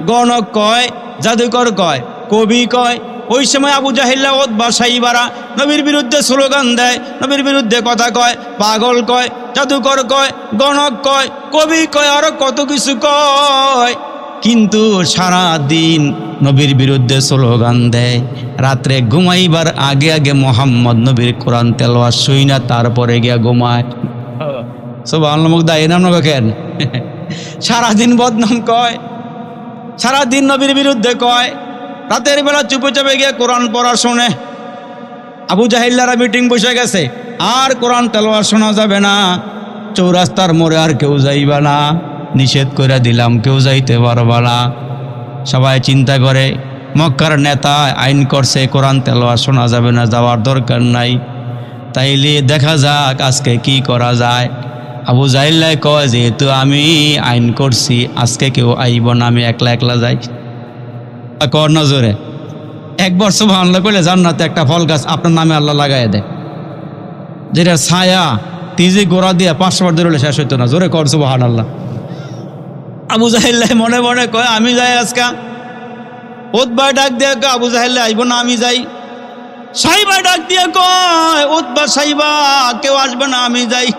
গণক কয়, জাদুকর কয়, কবি কয়। ওই সময় আবু জাহিল্লা উতবা সাইবারা নবীর বিরুদ্ধে স্লোগান দেয়, নবীর বিরুদ্ধে কথা কয়, পাগল কয়, জাদুকর কয়, গণক কয়, কবি কয়, আরো কত কিছু কয়। কিন্তু সারা দিন নবীর বিরুদ্ধে স্লোগান দেয়। রাত্রে ঘুমাইবার আগে আগে মোহাম্মদ নবীর কোরআন তেলাওয়াত শুইনা তারপরে গিয়া ঘুমায়। সুবহানাল্লাহ, মুখ দায় নাম কেন? সারাদিন বদনাম কয়, সারাদিন নবীর বিরুদ্ধে কয়, রাতের বেলা চুপে চাপে গিয়ে কোরআন পড়া শোনে। আবু জাহিল্লারা মিটিং বসে গেছে, আর কোরআন তেলাওয়াত শোনা যাবে না, চৌরাস্তার মোড়ে আর কেউ যাইবা না, নিষেধ করে দিলাম, কেউ যাইতে পারবা না। সবাই চিন্তা করে, মক্কার নেতা আইন করছে কোরআন তেলাওয়াত শোনা যাবে না, যাওয়ার দরকার নাই, তাইলে দেখা যাক আজকে কি করা যায়। আবু জাহিল্লাই কয়, যেহেতু আমি আইন করছি আজকে কেউ আইব না, আমি একলা একলা যাই। কর নজরে একবার সুবহানাল্লাহ কইলে জান্নাতে একটা ফল গাছ আপনার নামে আল্লাহ লাগাই দেয়, যেটা ছায়া তিজি গোড়া দিয়ে 500 বার ধরে শেষ হইতো না। জোরে কর সুবহানাল্লাহ। আবু জাহিল্লাই মনে মনে কয়, আমি যাই আজকা। উতবা ডাক দিয়ে কয়, আবু জাহিল্লাই আইব না, আমি যাই। সাইবা ডাক দিয়ে কয়, উতবা সাইবা কেউ আসবে না, আমি যাই।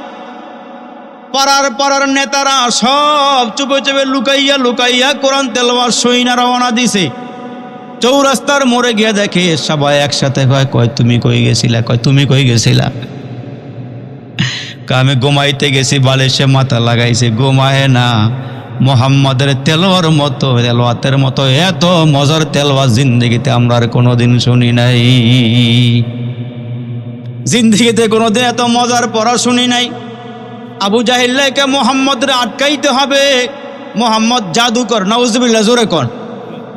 পাড়ার নেতারা সব চুপে চুপে লুকাইয়া লুকাইয়া কোরআন তেলাওয়াত শুইনা রওনা দিছে। চৌরাস্তার মোড়ে গিয়ে দেখে সবাই একসাথে কয়, তুমি কই গেছিলা? কয়, তুমি কই গেছিলা? আমি ঘুমাইতে গেছি, বালিশে মাথা লাগাইছে, ঘুমায় না। মোহাম্মদের তেলাওয়াতের মতো এত মজার তেলাওয়াত জিন্দেগিতে আমরা আর কোনোদিন শুনি নাই। জিন্দেগিতে কোনোদিন এত মজার পড়া শুনি নাই। আবু জাহিল্লাকে মোহাম্মদরে আটকাইতে হবে। মোহাম্মদ জাদুকর, নাউজুবিল্লাহ, জোরে কর।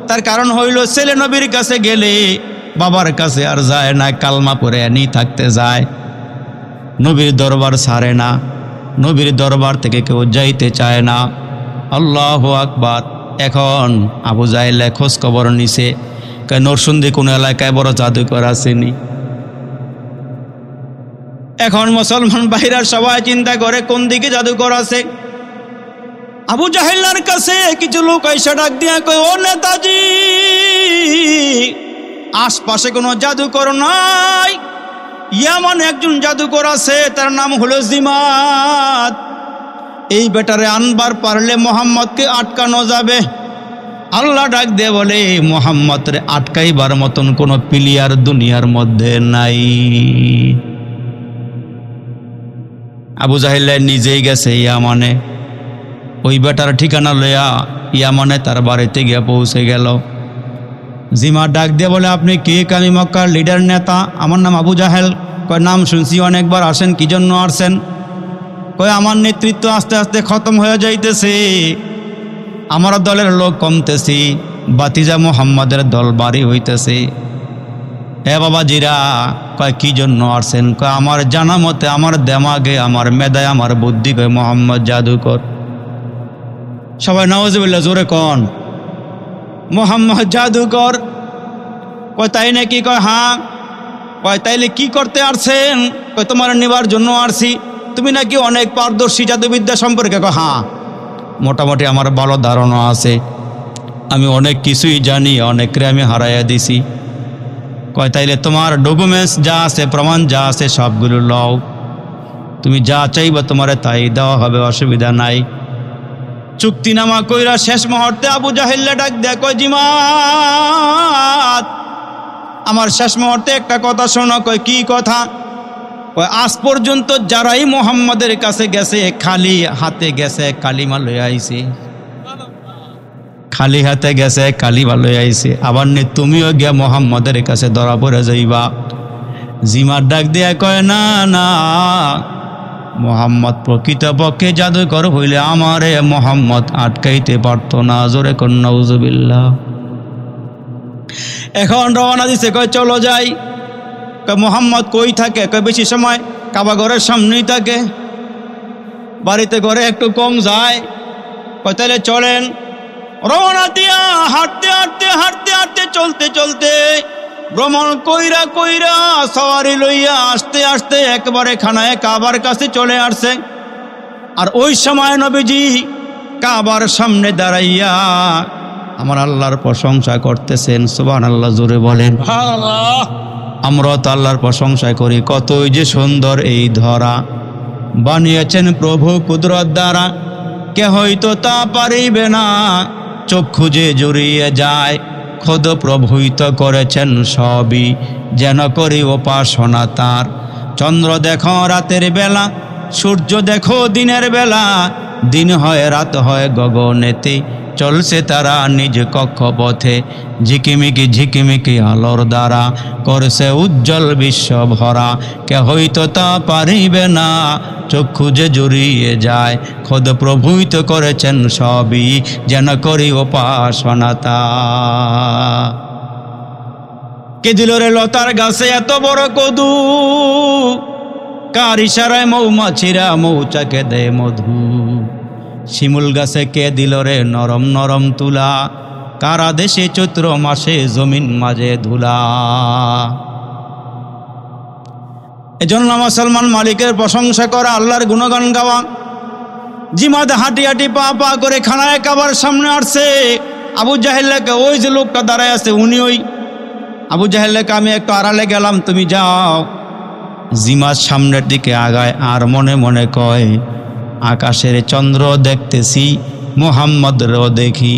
তার কারণ হইল, ছেলে নবীর কাছে গেলে বাবার কাছে আর যায় না, কালমা পড়ে এনি থাকতে যায়, নবীর দরবার ছাড়ে না, নবীর দরবার থেকে কেউ যাইতে চায় না। আল্লাহু আকবার। এখন আবু জাহিল্লা খোঁজ খবর নিছে, নরসিংদী কোন এলাকায় বড় জাদুকর আসেনি। এখন মুসলমান ভাইরা সবাই চিন্তা করে কোন দিকে জাদুকর আছে। আবু জাহিল্লার কাছে কিছু লোক এসে ডাক দিয়া কয়, ও নেতাজি, আশপাশে কোনো জাদুকর নাই, ইয়ামান একজন জাদুকর আছে, তার নাম হলো জিমাদ। এই বেটারে আনবার পারলে মোহাম্মদকে আটকানো যাবে। আল্লাহ ডাক দিয়ে বলে, মোহাম্মদরে আটকাইবার মতন কোনো প্লেয়ার দুনিয়ার মধ্যে নাই। আবু জাহেল নিজেই গেছে ইয়ামানে, ওই বেটার ঠিকানা লইয়া ইয়ামানে তার বাড়িতে গিয়ে পৌঁছে গেল। জিমা ডাক দিয়ে বলে, আপনি কে? আমি মক্কার লিডার নেতা, আমার নাম আবু জাহেল। কয়, নাম শুনছি অনেকবার, আসেন কি জন্য আসছেন? কয়, আমার নেতৃত্ব আস্তে আস্তে খতম হয়ে যাইতেছে, আমার দলের লোক কমতেছি, বাতিজা মোহাম্মদের দল বাড়ি হইতেছে। এ বাবা জিরা, কয় কি জন্য আসছেন? কয়, আমার জানা মতে, আমার দেমাগে, আমার মেধায়, আমার বুদ্ধি, কয় মোহাম্মদ জাদুকর। সবাই নাউজুবিল্লাহ জোরে কন, মোহাম্মদ জাদুকর। কয়, তাই নাকি? কয়, হ্যাঁ। কয়, তাইলে কি করতে আসছেন? কয়, তোমার নেবার জন্য আসছি। তুমি নাকি অনেক পারদর্শী জাদুবিদ্যা সম্পর্কে। কয়, হ্যাঁ, মোটামুটি আমার ভালো ধারণা আছে, আমি অনেক কিছুই জানি, অনেকরে আমি হারাইয়া দিছি। কয়, তাইলে তোমার ডকুমেন্টস যা আছে, প্রমাণ যা আছে, সবগুলো লও, তুমি যা চাইবা তোমারে তাই দেওয়া হবে, অসুবিধা নাই। চুক্তিনামা কইরা শেষ মুহূর্তে আবু জাহেল ডাক দেয়া, কয়, জিমাদ, আমার শেষ মুহূর্তে একটা কথা শোনো। কয়, কি কথা? কয়, আজ পর্যন্ত যারাই মোহাম্মদের কাছে গেছে খালি হাতে গেছে, কালিমা লইয়া আইছে, খালি হাতে গেছে, কালিমা লইয়া আইছে। আবার নে তুমিও গিয়া মোহাম্মদের কাছে ধরা পড়ে যাইবা। জিমার ডাক দিয়া কয়, না না, মোহাম্মদ প্রকৃতপক্ষে জাদুকর হইলে আমারে মোহাম্মদ আটকাইতে পারত না। জোরে কন নাউজুবিল্লাহ। এখন রওনা দিছে, কয় চলো যাই। কয়, মোহাম্মদ কই থাকে? কয়, বেশি সময় কাবা ঘরের সামনেই থাকে, বাড়িতে ঘরে একটু কম যায়। কয়, তাহলে চলেন। রওনা দিয়া হাঁটতে হাঁটতে হাঁটতে হাঁটতে চলতে চলতে ভ্রমণ কইরা কইরা সওয়ারি লইয়া আসতে আসতে একবারে খানায় কাবার কাছে চলে আসছে। আর ওই সময় নবীজি কাবার সামনে দাঁড়াইয়া আমার আল্লাহর প্রশংসা করতেছেন। সুবহানাল্লাহ, জোরে বলেন। আমরা তো আল্লাহর প্রশংসা করি, কতই যে সুন্দর এই ধরা, বানিয়েছেন প্রভু কুদরত দ্বারা, কেহই তো তা পারিবে না, চক্ষু যে জুড়িয়ে যায়, খোদ প্রভুই তো করেছেন সবই, যেন করি উপাসনা তার। চন্দ্র দেখো রাতের বেলা, সূর্য দেখো দিনের বেলা, দিন হয় রাত হয় গগনেতে, চলছে তারা নিজ কক্ষপথে, ঝিকিমিকি ঝিকিমিকি আলোর দ্বারা, করছে উজ্জ্বল বিশ্ব ভরা, কেহই তো তা পারিবে না, চক্ষু যে জুড়িয়ে যায়, খোদ প্রভুই তো করেছেন সবই, যেন করি উপাসনা তার। কে দিল রে লতার গাছে এত বড় কদু, কার ইশারায় মৌমাছিরা মৌচাকে দেয় মধু, শিমুল গাছে কে দিল রে নরম নরম তুলা, কার আদেশে চৈত্র মাসে জমিন মাঝে ধুলা। এজন্য মুসলমান মালিকের প্রশংসা করা, আল্লাহর গুণগান গাওয়া। জিমাদ হাঁটি হাঁটি পা পা করে খানায় কাবার সামনে আসছে। আবু জাহেলকে, ওই যে লোকটা দাঁড়ায় আছে উনি ওই। আবু জাহেলকে, আমি একটু আড়ালে গেলাম, তুমি যাও। জিমাদ সামনের দিকে আগায় আর মনে মনে কয়, আকাশের চন্দ্র দেখতেছি, মুহাম্মদরও দেখি,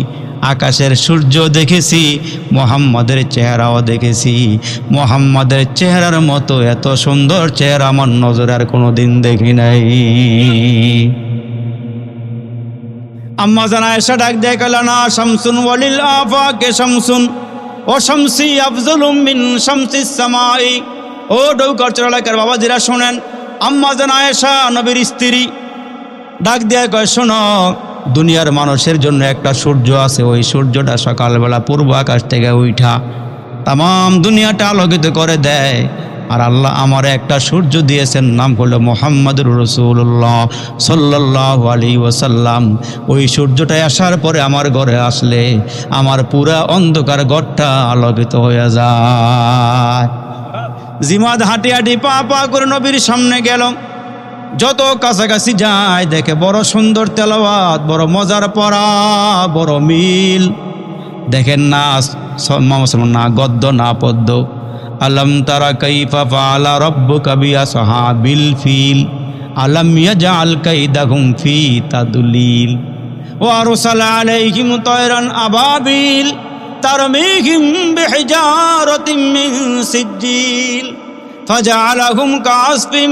আকাশের সূর্য দেখেছি, মুহাম্মদের চেহারাও দেখেছি, মুহাম্মদের চেহারার মতো এত সুন্দর চেহারা আমার নজরে আর কোনোদিন দেখি নাই। আম্মা জান আয়েশা ডাক দিয়ে কইল, না শামসুন ওয়ালিল আফাকে শামসুন ও শামসি আফজলুম মিন শামসিস সামাই। ও ডৌকার চড়ালাকার বাবাজিরা শোনেন, আম্মা জান আয়েশা নবীর স্ত্রী ডাক দিয়ে কয়, শোনো, দুনিয়ার মানুষের জন্য একটা সূর্য আছে, ওই সূর্যটা সকালবেলা পূর্ব আকাশ থেকে উঠা তাম দুনিয়াটা আলোকিত করে দেয়। আর আল্লাহ আমার একটা সূর্য দিয়েছেন, নাম হলো মুহাম্মদুর রাসূলুল্লাহ সাল্লাল্লাহু আলাইহি ওয়াসাল্লাম। ওই সূর্যটা আসার পরে আমার ঘরে আসলে আমার পুরা অন্ধকার ঘরটা আলোকিত হয়ে যায়। জিমাদ হাঁটি হাঁটি পা পা করে নবীর সামনে গেল। যত কাছাকাছি যায় দেখে বড় সুন্দর তেলাওয়াত, বড় মজার পড়া, বড় মিল। দেখেন না মুসলমান, না গদ্য না পদ্য, আলম তারা কাইফা ফাআলা রাব্বুকা বিআসহাবিল ফিল আলম ইয়াজআল কাইদাহুম ফি তাদলিল ওয়া আরসালা আলাইহিম তায়রান আবাবিল তারমিহিম বিহিজারাতিন মিন সিজ্জিল ফাজআলাহুম কাআসফিন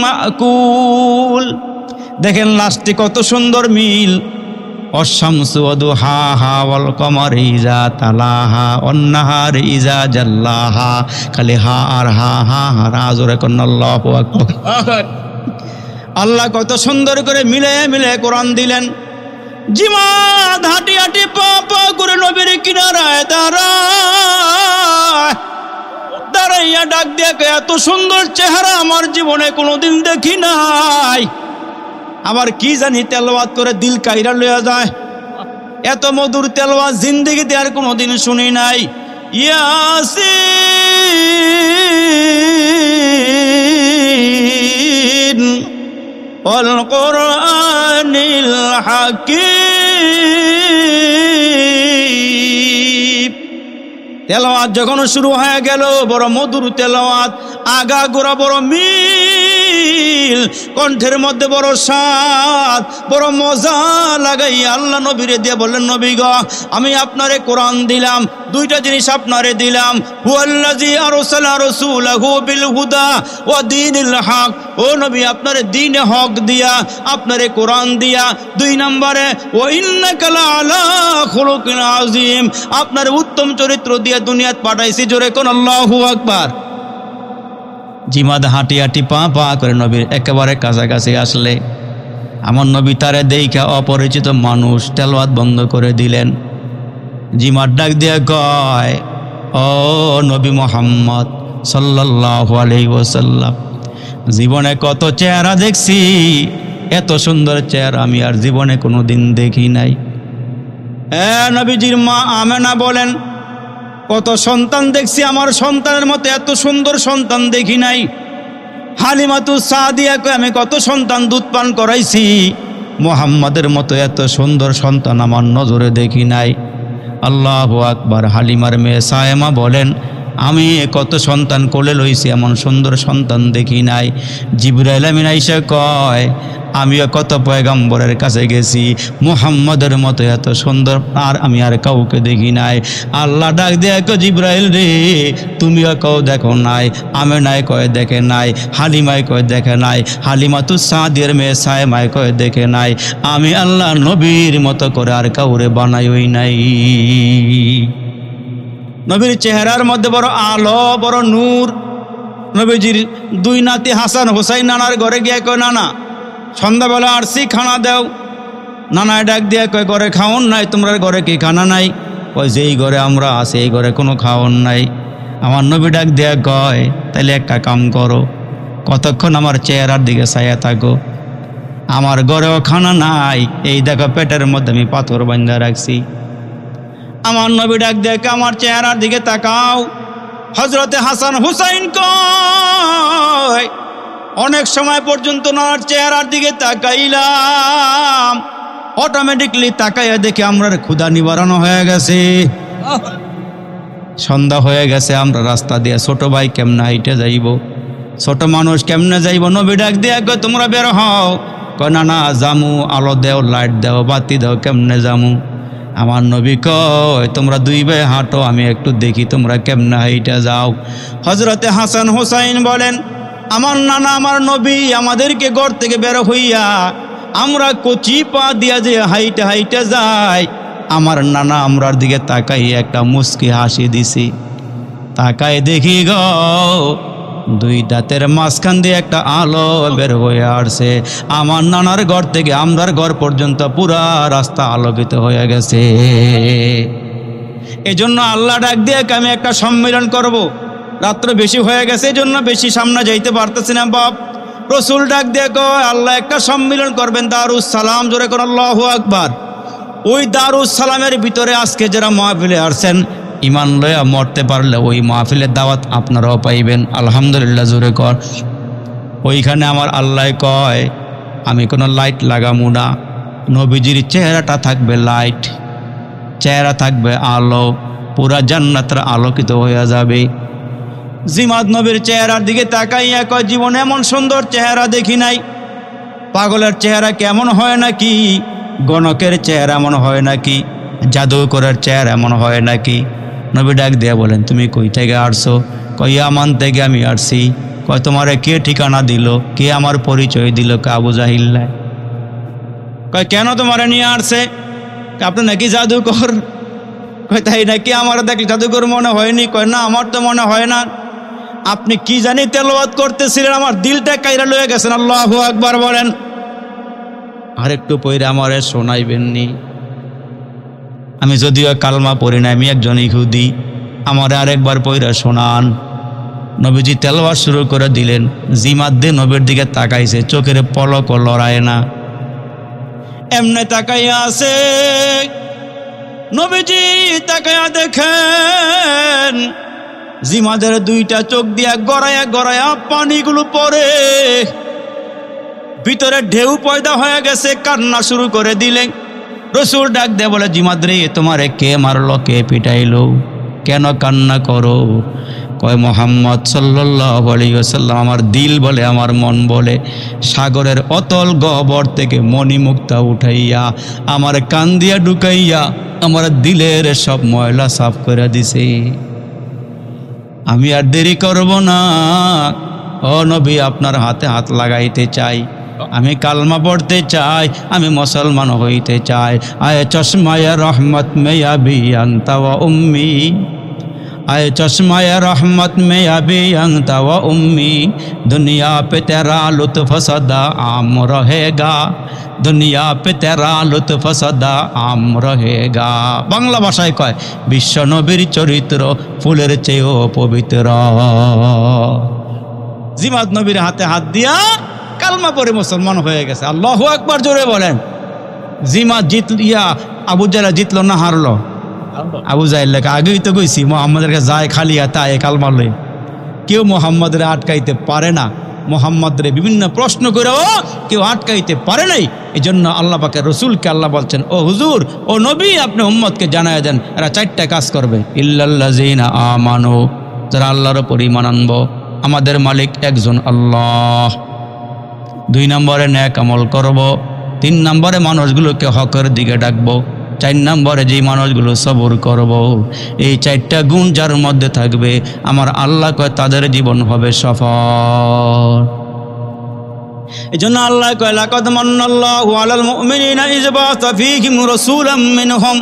মাকুল। দেখেন লাস্টে কত সুন্দর মিল। অশামসু ওয়াদুহাহা ওয়াল কমারি ইযা তালাহা ওয়ান নাহারি ইযা জাল্লাহা, খালি হা আর হা হা হা জোরে কোন আল্লাহু আকবার। আল্লাহ কত সুন্দর করে মিলে মিলে কোরআন দিলেন। জিমাদ হাঁটি হাঁটি পা পা করে নবীর কিনারায় দাঁড়াইয়া ডাক দিয়ে এত সুন্দর চেহারা আমার জীবনে কোনোদিন দেখি নাই। আবার কি জানি তেলাওয়াত করে দিল কাইরা লইয়া যায়। এত মধুর তেলাওয়াত জিন্দেগিতে আর কোনোদিন শুনি নাই। ইয়াসিন ওয়াল কুরআনিল হাকীম। তেলাওয়াত যখন শুরু হয়ে গেল বড় মধুর তেলাওয়াত, আগা গোড়া বড় মিল, কণ্ঠের মধ্যে বড় স্বাদ, বড় মজা লাগাই আল্লাহ নবীরে দিয়ে বললেন, নবী গো আমি আপনারে কোরআন দিলাম, দুইটা জিনিস আপনারে দিলাম। হুয়াল্লাযী আরসালা রাসূলাহু বিল হুদা ওয়া দীনিল হক। ও নবী আপনারে দ্বীনে হক দিয়া, আপনারে কোরআন দিয়া। দুই নম্বরে ওয়া ইন্নাকা লাআলা খুলুকিন আযীম, আপনার উত্তম চরিত্র দিয়ে দুনিয়াত পাঠাইছি। জোরে কোন আল্লাহু আকবার। জিমাদ হাঁটি হাঁটি পা পা করে নবীর একেবারে কাছাকাছি আসলে আমার নবী তারে দেইখা অপরিচিত মানুষ তেলাওয়াত বন্ধ করে দিলেন। জিমাদ ডাক দিয়ে কয়, ও নবী মুহাম্মদ সাল্লাল্লাহু আলাইহি ওয়াসাল্লাম, জীবনে কত চেহারা দেখছি, এত সুন্দর চেহারা আমি আর জীবনে কোনো দিন দেখি নাই। নবীজির মা আমেনা বলেন, কত সন্তান দেখছি, আমার সন্তানের মতো এত সুন্দর সন্তান দেখি নাই। হালিমাতুস সাদিয়াকে আমি কত সন্তান দুধ পান করাইছি, মুহাম্মাদের মতো এত সুন্দর সন্তান আমার নজরে দেখি নাই। আল্লাহু আকবার। হালিমার মেয়ে সায়েমা বলেন, আমি কত সন্তান কোলে লইছি, এমন সুন্দর সন্তান দেখি নাই। জিবরাইল আমিন আইসা কয়, আমিও কত পয়গম্বরের কাছে গেছি, মুহাম্মদের মতো এত সুন্দর আর আমি আর কাউকে দেখি নাই। আল্লাহ ডাক দিয়ে কয়, জিবরাইল রে তুমিও কেউ দেখো নাই, আমেনায় কয় দেখে নাই, হালিমায় কয় দেখে নাই, হালিমাতুস সাদিয়ার মেয়ে সায়েমায় কয় দেখে নাই। আমি আল্লাহ নবীর মতো করে আর কাউরে বানাইই নাই। নবীর চেহারার মধ্যে বড় আলো, বড় নূর। নবীজির দুই নাতি হাসান হোসাইন নানার ঘরে গিয়ে কয়, নানা সন্ধ্যাবেলা আসছি, খানা দেও। নানায় ডাক দিয়ে কয়, ঘরে খাওন নাই, তোমরা ঘরে কি খানা নাই? কয়, যেই ঘরে আমরা আছি এই ঘরে কোনো খাওন নাই। আমার নবী ডাক দিয়ে কয়, তাহলে একটা কাম করো, কতক্ষণ আমার চেহারার দিকে চাইয়া থাকো, আমার ঘরেও খানা নাই, এই দেখো পেটের মধ্যে আমি পাথর বান্ধা রাখছি। আমার নবী ডাক দেখে আমার চেহারার দিকে তাকাও। হযরতে হাসান হুসাইন কয়, অনেক সময় পর্যন্ত নানার চেহারার দিকে তাকাইলাম, অটোমেটিকলি তাকাইয়া দেখে আমরা ক্ষুধা নিবারণ হয়ে গেছে, সন্ধ্যা হয়ে গেছে। আমরা রাস্তা দিয়ে, ছোট ভাই কেমনে হাইটে যাইব, ছোট মানুষ কেমনে যাইব? নবী ডাক দিয়ে কয়, তোমরা বের হও। কয়, না না জামু, আলো দেও, লাইট দেও, বাতি দেও, কেমনে জামু? আমার নবী কয়, তোমরা দুই ভাই হাঁটো, আমি একটু দেখি তোমরা কেমনে হাইটা যাও। হযরতে হাসান হোসাইন বলেন, আমার নানা আমার নবী আমাদেরকে ঘর থেকে বের হইয়া আমরা কচি পা দিয়া যে হাইটা হাইটা যাই, আমার নানা আমরার দিকে তাকাই একটা মুস্কি হাসি দিছি। তাকাই দেখি গো, দুই দাঁতের মাঝখান দিয়ে একটা আলো বের হয়ে আসছে। আমার নানার ঘর থেকে আমরার ঘর পর্যন্ত পুরা রাস্তা আলোকিত হয়ে গেছে। এজন্য আল্লাহ ডাক দিয়ে আমি একটা সম্মেলন করব, রাত্র বেশি হয়ে গেছে, এই জন্য বেশি সামনে যাইতে পারতেছি না বাপ। রসুল ডাক দিয়ে কয়, আল্লাহ একটা সম্মেলন করবেন দারুস সালাম। জোরে কোন আল্লাহু আকবার। ওই দারুস সালামের ভিতরে আজকে যারা মাহফিলে আসছেন, ইমান লয়া মরতে পারলে ওই মাহফিলের দাওয়াত আপনারাও পাইবেন। আলহামদুলিল্লাহ জোরে কর। ওইখানে আমার আল্লাহ কয়, আমি কোনো লাইট লাগামু না, নবীজির চেহারাটা থাকবে লাইট, চেহারা থাকবে আলো, পুরা জান্নাতটা আলোকিত হয়ে যাবে। জিমাদ নবীর চেহারার দিকে তাকাইয়া কয়, জীবনে এমন সুন্দর চেহারা দেখি নাই। পাগলের চেহারা কেমন হয় নাকি, গণকের চেহারা এমন হয় নাকি, জাদুকরের চেহারা এমন হয় নাকি? নবী ডাক দিয়া বলেন, তুমি কই থেকে আসছো? কয়, ইয়ামান থেকে আমি আসছি। কয়, তোমারে কে ঠিকানা দিল, কে আমার পরিচয় দিল? কে আবু জাহিল্লা। কয়, কেন তোমারে নিয়ে আসছে? আপনি নাকি জাদুকর। কয়, তাই নাকি? আমার দেখলে জাদুকর মনে হয়নি। কয়, না, আমার তো মনে হয় না। আপনি কি জানি তেলাওয়াত করতেছিলেন, আমার দিলটা কাইরা লয়ে গেছেন। আল্লাহু আকবার বলেন। আরেকটু পইরা আমারে শোনাইবেননি? আমি যদিও কালমা পড়ি না, আমি একজন ইহুদি, আমারে আরেকবার পইরা শোনান। নবীজি তেলাওয়াত শুরু করে দিলেন। জিমাদ দিয়ে নবীর দিকে তাকাইছে, চোখের পলকও লড়ায় না, এমনে তাকাইয়া আছে। নবীজি তাকাইয়া দেখেন জিমাদের দুইটা চোখ দিয়া গড়াইয়া গড়াইয়া পানিগুলো পড়ে, ভিতরে ঢেউ পয়দা হয়ে গেছে, কান্না শুরু করে দিলেন। রসুল ডাক দে বলে, জিমাদ রে, তোমারে কে মারলো, কে পিটাইলো, কেন কান্না করো? কয়, মুহাম্মদ সাল্লাল্লাহু আলাইহি ওয়াসাল্লাম আমার দিল বলে, আমার মন বলে, সাগরের অতল গহ্বর থেকে মণিমুক্তা উঠাইয়া আমার কান দিয়া ঢুকাইয়া আমার দিলের সব ময়লা সাফ করে দিছে। আমি আর দেরি করব না, ও নবী, আপনার হাতে হাত লাগাইতে চাই, আমি কালমা পড়তে চাই, আমি মুসলমান হইতে চাই। আয়ে চশমায়ে রহমত মে আবি আনতা ওয়া উম্মি, आए चश्मा रहमत में अभी अंता व उम्मी, दुनिया पे तेरा लुत्फ सदा आम रहेगा, दुनिया पे तेरा लुत्फ सदा आम रहेगा। बांग्ला भाषाয় কয়, বিশ্ব নবীর চরিত্র ফুলের চেয়েও পবিত্র। জিমাদ নবীর হাতে হাত দিয়া কালমা পড়ে মুসলমান হয়ে গেছে। আল্লাহু আকবার জোরে বলেন। জিমাদ জিতলিয়া, আবু জাহেল জিতলো না হারলো? আবু জাহেল আগেই তো কইছি, মোহাম্মদের কাছে যায় খালি হাতে কালমা লই। কেউ মোহাম্মদের আটকাইতে পারে না। মোহাম্মদের বিভিন্ন প্রশ্ন করেও কেউ আটকাইতে পারে নাই। এই জন্য আল্লাহ পাকের রসুলকে আল্লাহ বলছেন, ও হুজুর, ও নবী, আপনি উম্মতকে জানায় দেন এরা চারটা কাজ করবে। ইল্লাল্লাযিনা আমানু, যারা আল্লাহর উপর ঈমান আনবো। আমাদের মালিক একজন আল্লাহ। 2 নম্বরে নেক আমল করব। 3 নম্বরে মানুষগুলোকে হকের দিকে ডাকবো। 4 নম্বরে যে মানুষগুলো সবর করব। এই 4টা গুণ যার মধ্যে থাকবে, আমার আল্লাহ কয় তাদের জীবন হবে সফল। এই জন্য আল্লাহ কয়, লাকাদ মান্নাল্লাহু আলাল মুমিনিনা ইয বা'আসা ফীহিম রাসূলাম মিনহুম।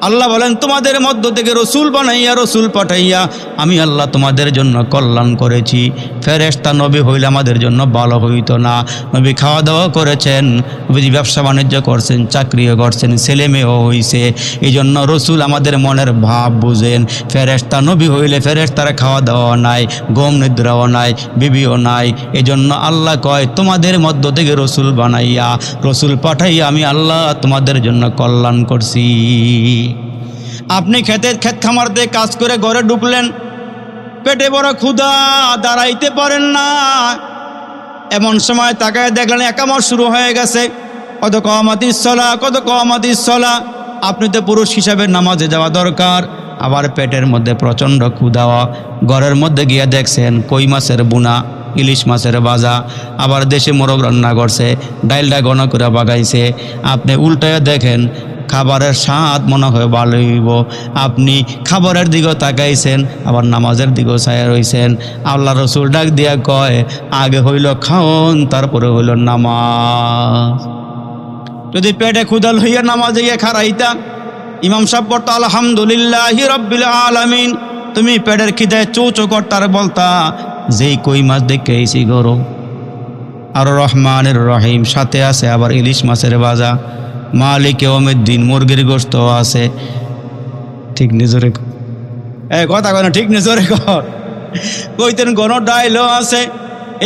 আল্লাহ বলেন, তোমাদের মধ্য থেকে রসুল বানাইয়া, রসুল পাঠাইয়া আমি আল্লাহ তোমাদের জন্য কল্যাণ করেছি। ফেরেশতা নবী হইলে আমাদের জন্য ভালো হইতো না। নবী খাওয়া দাওয়া করেছেন, নবী ব্যবসা বাণিজ্য করছেন, চাকরিও করছেন, ছেলে মেয়েও হইছে। এই জন্য রসুল আমাদের মনের ভাব বুঝেন। ফেরেশতা নবী হইলে ফেরেশতারা খাওয়া দাওয়া নাই, ঘুম নিদ্রাও নাই, বিবিও নাই। এই জন্য আল্লাহ কয়, তোমাদের মধ্য থেকে রসুল বানাইয়া, রসুল পাঠাইয়া আমি আল্লাহ তোমাদের জন্য কল্যাণ করছি। আপনি ক্ষেত খামারতে কাজ করে ঘরে ঢুকলেন, পেটে বড় ক্ষুধা, দাঁড়াইতে পারেন না। এমন সময় তাকায় দেখলেন একামত শুরু হয়ে গেছে। কত কামাতিস সালাহ, কত কামাতিস সালাহ। আপনি তো পুরুষ হিসাবে নামাজে যাওয়া দরকার, আবার পেটের মধ্যে প্রচণ্ড ক্ষুধা। ঘরের মধ্যে গিয়ে দেখছেন কই মাছের বুনা, ইলিশ মাছের ভাজা, আবার দেশে মোরগ রান্না করছে, ডাইলটা ঘন করে বাগাইছে। আপনি উল্টায় দেখেন খাবারের স্বাদ মনে হয় ভালো হইব। আপনি খাবারের দিকেও তাকাইছেন, আবার নামাজের দিকেও ছায়া রইছেন। আল্লাহ রসুল ডাক দিয়া কয়, আগে হইল খাওন, তারপরে হইল নামাজ। যদি পেটে ক্ষুধা লইয়া নামাজে গিয়ে খারাইতা, ইমাম সাহেব পড়তো আলহামদুলিল্লাহি রাব্বিল আলামিন, তুমি পেটের খিদায় চৌচো করতার বলতা যেই কই মাছ দেখে এসি গরম, আর রহমানের রহিম সাথে আছে আবার ইলিশ মাছের ভাজা, মালিক ইয়াউমিদ্দিন মুরগির গোশত আছে। ঠিক নিজরে কথা কয় না, ঠিক নিজরে কইতেন গণ ডাইলও আছে।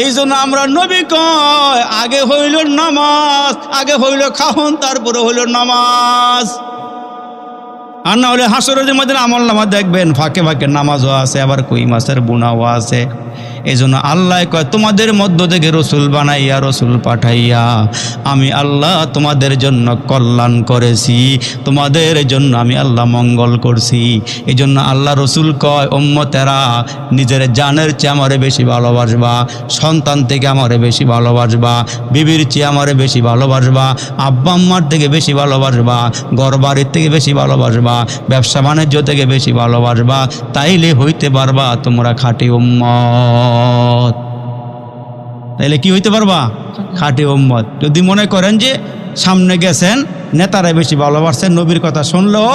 এই জন্য আমরা নবী কয়, আগে হইল নামাজ, আগে হইল খাওন, তারপরে হইল নামাজ। আর না হলে হাসরের মধ্যে আমল নামা দেখবেন ফাঁকে ফাঁকে নামাজও আছে, আবার কই মাছের বুনাও আছে। এই জন্য আল্লাহ কয় তোমাদের মধ্য থেকে রসুল বানাইয়া রসুল পাঠাইয়া আমি আল্লাহ তোমাদের জন্য কল্যাণ করেছি, তোমাদের জন্য আমি আল্লাহ মঙ্গল করছি। এই জন্য আল্লাহ রসুল কয় উম্মতেরা নিজের জানের চেয়ে আমারে বেশি ভালোবাসবা, সন্তান থেকে আমারে বেশি ভালোবাসবা, বিবির চেয়ে আমারে বেশি ভালোবাসবা, আব্বা আম্মার থেকে বেশি ভালোবাসবা, ঘর বাড়ির থেকে বেশি ভালোবাসবা, ব্যবসা বাণিজ্য থেকে বেশি ভালোবাসবা, তাইলে হইতে পারবা তোমরা খাঁটি উম্মত। তাইলে কি হইতে পারবা? খাঁটি উম্মত। যদি মনে করেন যে সামনে গেছেন নেতারা বেশি ভালোবাসছেন, নবীর কথা শুনলেও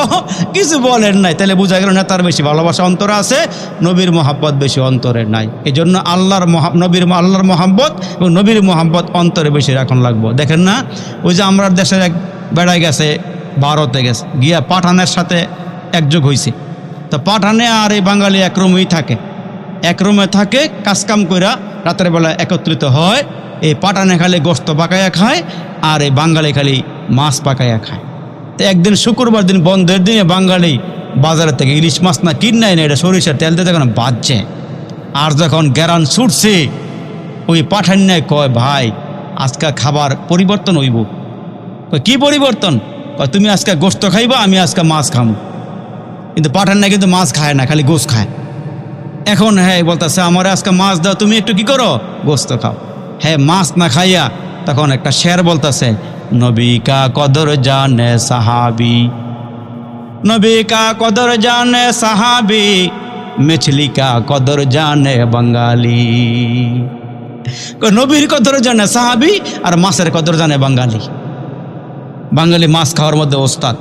কিছু বলেন নাই, তাহলে বোঝা গেল নেতার বেশি ভালোবাসা অন্তরে আছে, নবীর মহাব্বত বেশি অন্তরে নাই। এই জন্য আল্লাহর মহাব্বত এবং নবীর মহাব্বত অন্তরে বেশি রাখন লাগবো। দেখেন না, ওই যে আমরা দেশের এক বেড়ায় গেছে, ভারতে গেছে, গিয়া পাঠানের সাথে একযোগ হয়েছে। তো পাঠানে আর এই বাঙালি এক রুমেই থাকে, এক রুমে থাকে, কাজকাম কইরা রাতের বেলা একত্রিত হয়। এই পাঠানে খালি গোস্ত পাকাইয়া খায় আর এই বাঙালি খালি মাছ পাকাইয়া খায়। তো একদিন শুক্রবার দিন বন্ধের দিনে বাঙালি বাজারের থেকে ইলিশ মাছ না কিনাই না, এটা সরিষার তেল দিয়ে যখন বাজছে আর যখন গ্যারান ছুটছে, ওই পাঠান নাই কয় ভাই আজকে খাবার পরিবর্তন হইব। কি পরিবর্তন? কয় তুমি আজকে গোস্ত খাইবা, আমি আজকে মাছ খাবো। কিন্তু পাঠান নাই কিন্তু মাছ খায় না, খালি গোস্ত খায়। এখন হ্যাঁ বলতেছে আমার আজকে মাছ দাও, তুমি একটু কি করো গোস্ত খাও। হ্যাঁ মাছ না খাইয়া তখন একটা শের বলতেছে নবী কা কদর জানে সাহাবি, নবী কা কদর জানে সাহাবি, মছলি কা কদর জানে বাঙালি। নবীর কদর জানে সাহাবি আর মাছের কদর জানে বাঙালি। বাঙালি মাছ খাওয়ার মধ্যে ওস্তাদ,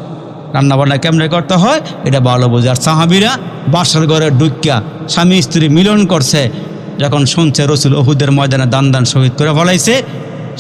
রান্নাবান্না কেমনে করতে হয় এটা ভালো বোঝে। আর সাহাবিরা বাসার ঘরে ঢুকিয়া স্বামী স্ত্রী মিলন করছে, যখন শুনছে রসুল উহুদের ময়দানে দান শহীদ করে ফলাইছে,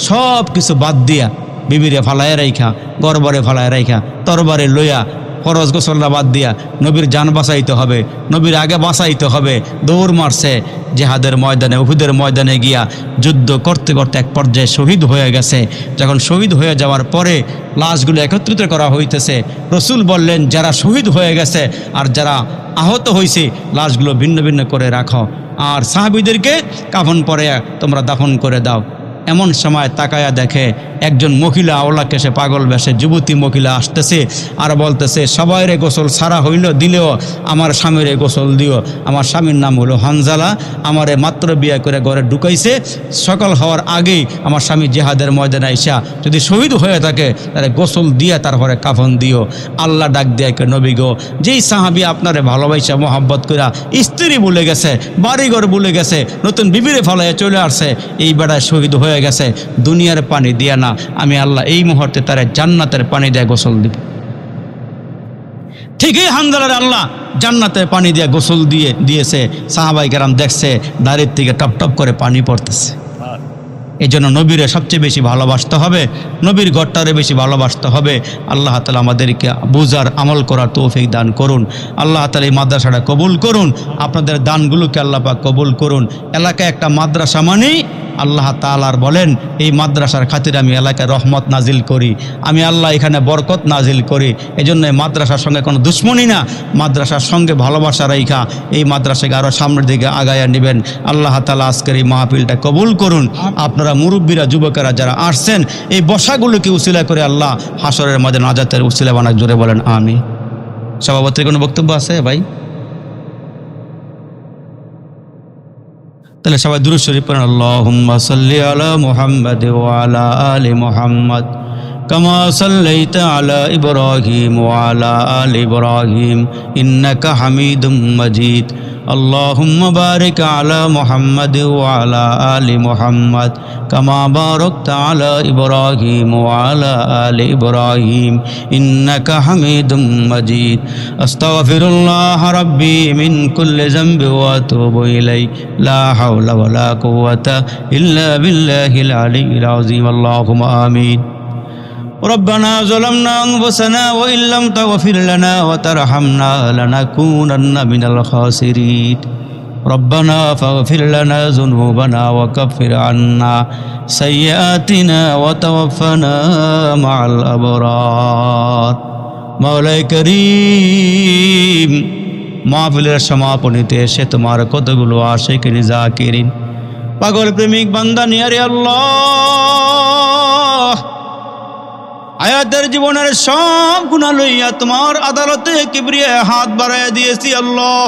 সব কিছু বাদ দিয়া বিবিরে ফালায় রাইখা, গরবারে ফালায় রাইখা, তরবারে লইয়া ফরজ গোসলরা বাদ দিয়া নবীর জান বাঁচাইতে হবে, নবীর আগে বাঁচাইতে হবে, দৌড় মারছে জেহাদের ময়দানে, উহুদের ময়দানে গিয়া যুদ্ধ করতে করতে এক পর্যায়ে শহীদ হয়ে গেছে। যখন শহীদ হয়ে যাওয়ার পরে লাশগুলো একত্রিত করা হইতেছে, রসুল বললেন যারা শহীদ হয়ে গেছে আর যারা আহত হয়েছে লাশগুলো ভিন্ন ভিন্ন করে রাখো, আর সাহাবীদেরকে কাফন পরে তোমরা দাফন করে দাও। এমন সময় তাকায়া দেখে একজন মহিলা আওলাকে সে পাগল বেশে যুবতী মহিলা আসতেছে আর বলতেছে সবাইরে গোসল সারা হইল দিলেও আমার স্বামীরে গোসল দিও। আমার স্বামীর নাম হলো হানজালা, আমারে মাত্র বিয়ে করে ঘরে ঢুকাইছে, সকাল হওয়ার আগেই আমার স্বামী জেহাদের ময়দানে আইসা যদি শহীদ হয়ে থাকে তাহলে গোসল দিয়ে তারপরে কাফন দিও। আল্লাহ ডাক দিয়ে কে নবী গো, যেই সাহাবী আপনারে ভালোবাসা মোহাব্বত করা স্ত্রী ভুলে গেছে, বাড়িঘর ভুলে গেছে, নতুন বিবিরে ফলাইয়া চলে আসছে, এই বেড়ায় শহীদ হয়ে গেছে, দুনিয়ার পানি দিয়া না, আমি আল্লাহ এই মুহূর্তে তার জান্নাতের পানি দিয়ে গোসল দিব। ঠিকই হানজালার আল্লাহ জান্নাতের পানি দিয়ে গোসল দিয়েছে। সাহাবাই কেরাম দেখছে দাঁড়ির থেকে টপ টপ করে পানি পড়তেছে। এই জন্য নবীরে সবচেয়ে বেশি ভালোবাসতে হবে, নবীর ঘরটারে বেশি ভালোবাসতে হবে। আল্লাহ তাআলা আমাদেরকে বুঝার আমল করার তৌফিক দান করুন। আল্লাহ তাআলা এই মাদ্রাসাটা কবুল করুন, আপনাদের দানগুলোকে আল্লাহ পাক কবুল করুন। এলাকায় একটা মাদ্রাসা মানেই আল্লাহ তাআলার বলেন এই মাদ্রাসার খাতিরে আমি এলাকায় রহমত নাজিল করি, আমি আল্লাহ এখানে বরকত নাজিল করি। এই জন্য এই মাদ্রাসার সঙ্গে কোনো দুশ্মনী না, মাদ্রাসার সঙ্গে ভালোবাসা রাইখা এই মাদ্রাসাকে আরও সামনের দিকে আগাইয়া নেবেন। আল্লাহ তাআলা আজকের এই মাহফিলটা কবুল করুন। আপনারা মুরব্বীরা যুবকেরা যারা আসছেন এই বসাগুলোকে উসিলা করে আল্লাহ হাসরের মাঝে নাজাতের উসিলা বানাক, জোরে বলেন আমিন। সভাপতির কোনো বক্তব্য আছে ভাই? তাহলে সবাই দুরূদ শরীফ পড়েন। আল্লাহুম্মা সাল্লি আলা মুহাম্মাদ ওয়া আলা আলি মুহাম্মাদ কামা সাল্লাইতা আলা ইব্রাহিম ওয়া আলা আলি ইব্রাহিম ইন্নাকা হামিদুম মাজিদ। আল্লাহুম্মা বারিক আলা মুহাম্মাদ ওয়া আলা আলি মুহাম্মাদ কামা বারাকতা আলা ইব্রাহিম ওয়া আলা আলি ইব্রাহিম ইন্নাকা হামিদুম মাজিদ। আস্তাগফিরুল্লাহ রাব্বি মিন কুল্লি যামবি ওয়া আতুবু ইলাইহি লা হাওলা ওয়া লা কুওয়াতা ইল্লা বিল্লাহিল আলিয়্যিল আযীম। আল্লাহুম্মা আমিন। ربنا ظلمنا أنفسنا وإن لم تغفر لنا وترحمنا لنكونن من الخاسرين. ربنا فاغفر لنا ذنوبنا وكفر عنا سيئاتنا وتوفنا مع الأبرار. مولاي كريم মাহফিলের সমাপনীতে এসে তোমার কতগুলো আশিকিন জাকিরিন পাগল প্রেমিক বান্দা নিয়ে রে আল্লাহ হায়াতের জীবনের সব গুনাহ লইয়া তোমার আদালতে কিবরিয়া হাত বাড়াইয়া দিয়েছি আল্লাহ।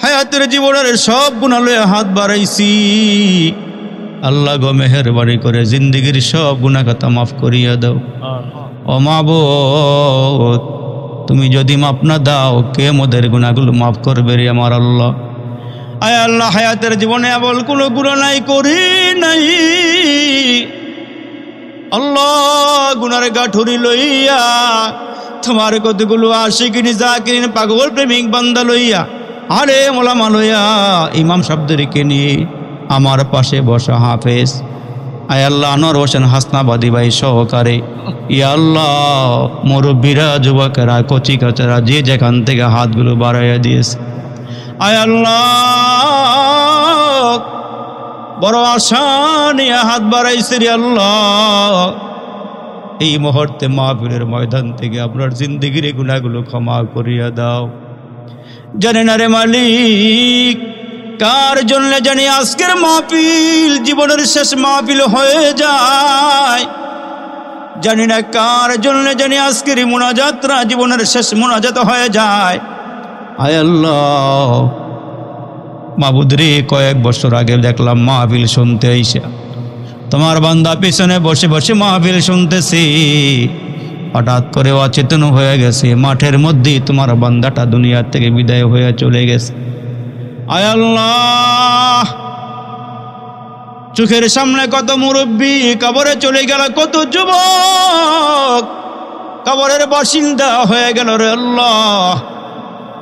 হায়াতের জীবনের সব গুনাহ লইয়া হাত বাড়াইছি আল্লাহ গো, মেহেরবানি করে জিন্দেগির সব গুনাহ খাতা মাফ করিয়া দাও। ও মাবুদ, তুমি যদি মাফ না দাও কে মোদের গুনাহগুলো মাফ করবে রে আমার আল্লাহ। আয় আল্লাহ, হায়াতের জীবনে এমন কোনো গুনাহ নাই করি নাই আল্লাহ। গুনার গাঠুরি লইয়া তোমার কতগুলো আশিকিন জাকিরিন পাগল প্রেমিক বান্দা লইয়া আরে মোলামা লইয়া ইমাম সাহেবদেরকে নিয়ে আমার পাশে বসা হাফেজ আয় আল্লাহ আনোয়ার হোসেন হাসনাবাদী ভাই সহকারে ইয়া আল্লাহ মুরব্বীরা যুবকেরা কচি কাচারা যে যেখান থেকে হাতগুলো বাড়াইয়া দিয়েছে আয় আল্লাহ বড় আশা নিয়ে হাত বাড়াইছে রে আল্লাহ। এই মুহূর্তে মাহফিলের ময়দান থেকে আপনার জিন্দেগির গুনাহগুলো ক্ষমা করিয়া দাও। জানি না রে মালিক কার জন্য জানি আজকের মাহফিল জীবনের শেষ মাহফিল হয়ে যায়, জানি না কার জন্য জানি আজকের মুনাজাতরা জীবনের শেষ মুনাজাত হয়ে যায়। আয় আল্লাহ মাবুদ রে, কয়েক বছর আগে দেখলাম মাহফিল শুনতে আইসা তোমার বান্দা পিছনে বসে বসে মাহফিল শুনতেছি, হঠাৎ করে অচেতন হয়ে গেছে, মাঠের মধ্যেই তোমার বান্দাটা দুনিয়া থেকে বিদায় হয়ে চলে গেছে। আয় আল্লাহ চোখের সামনে কত মুরব্বী কবরে চলে গেল, কত যুবক কবরের বাসিন্দা হয়ে গেল রে আল্লাহ।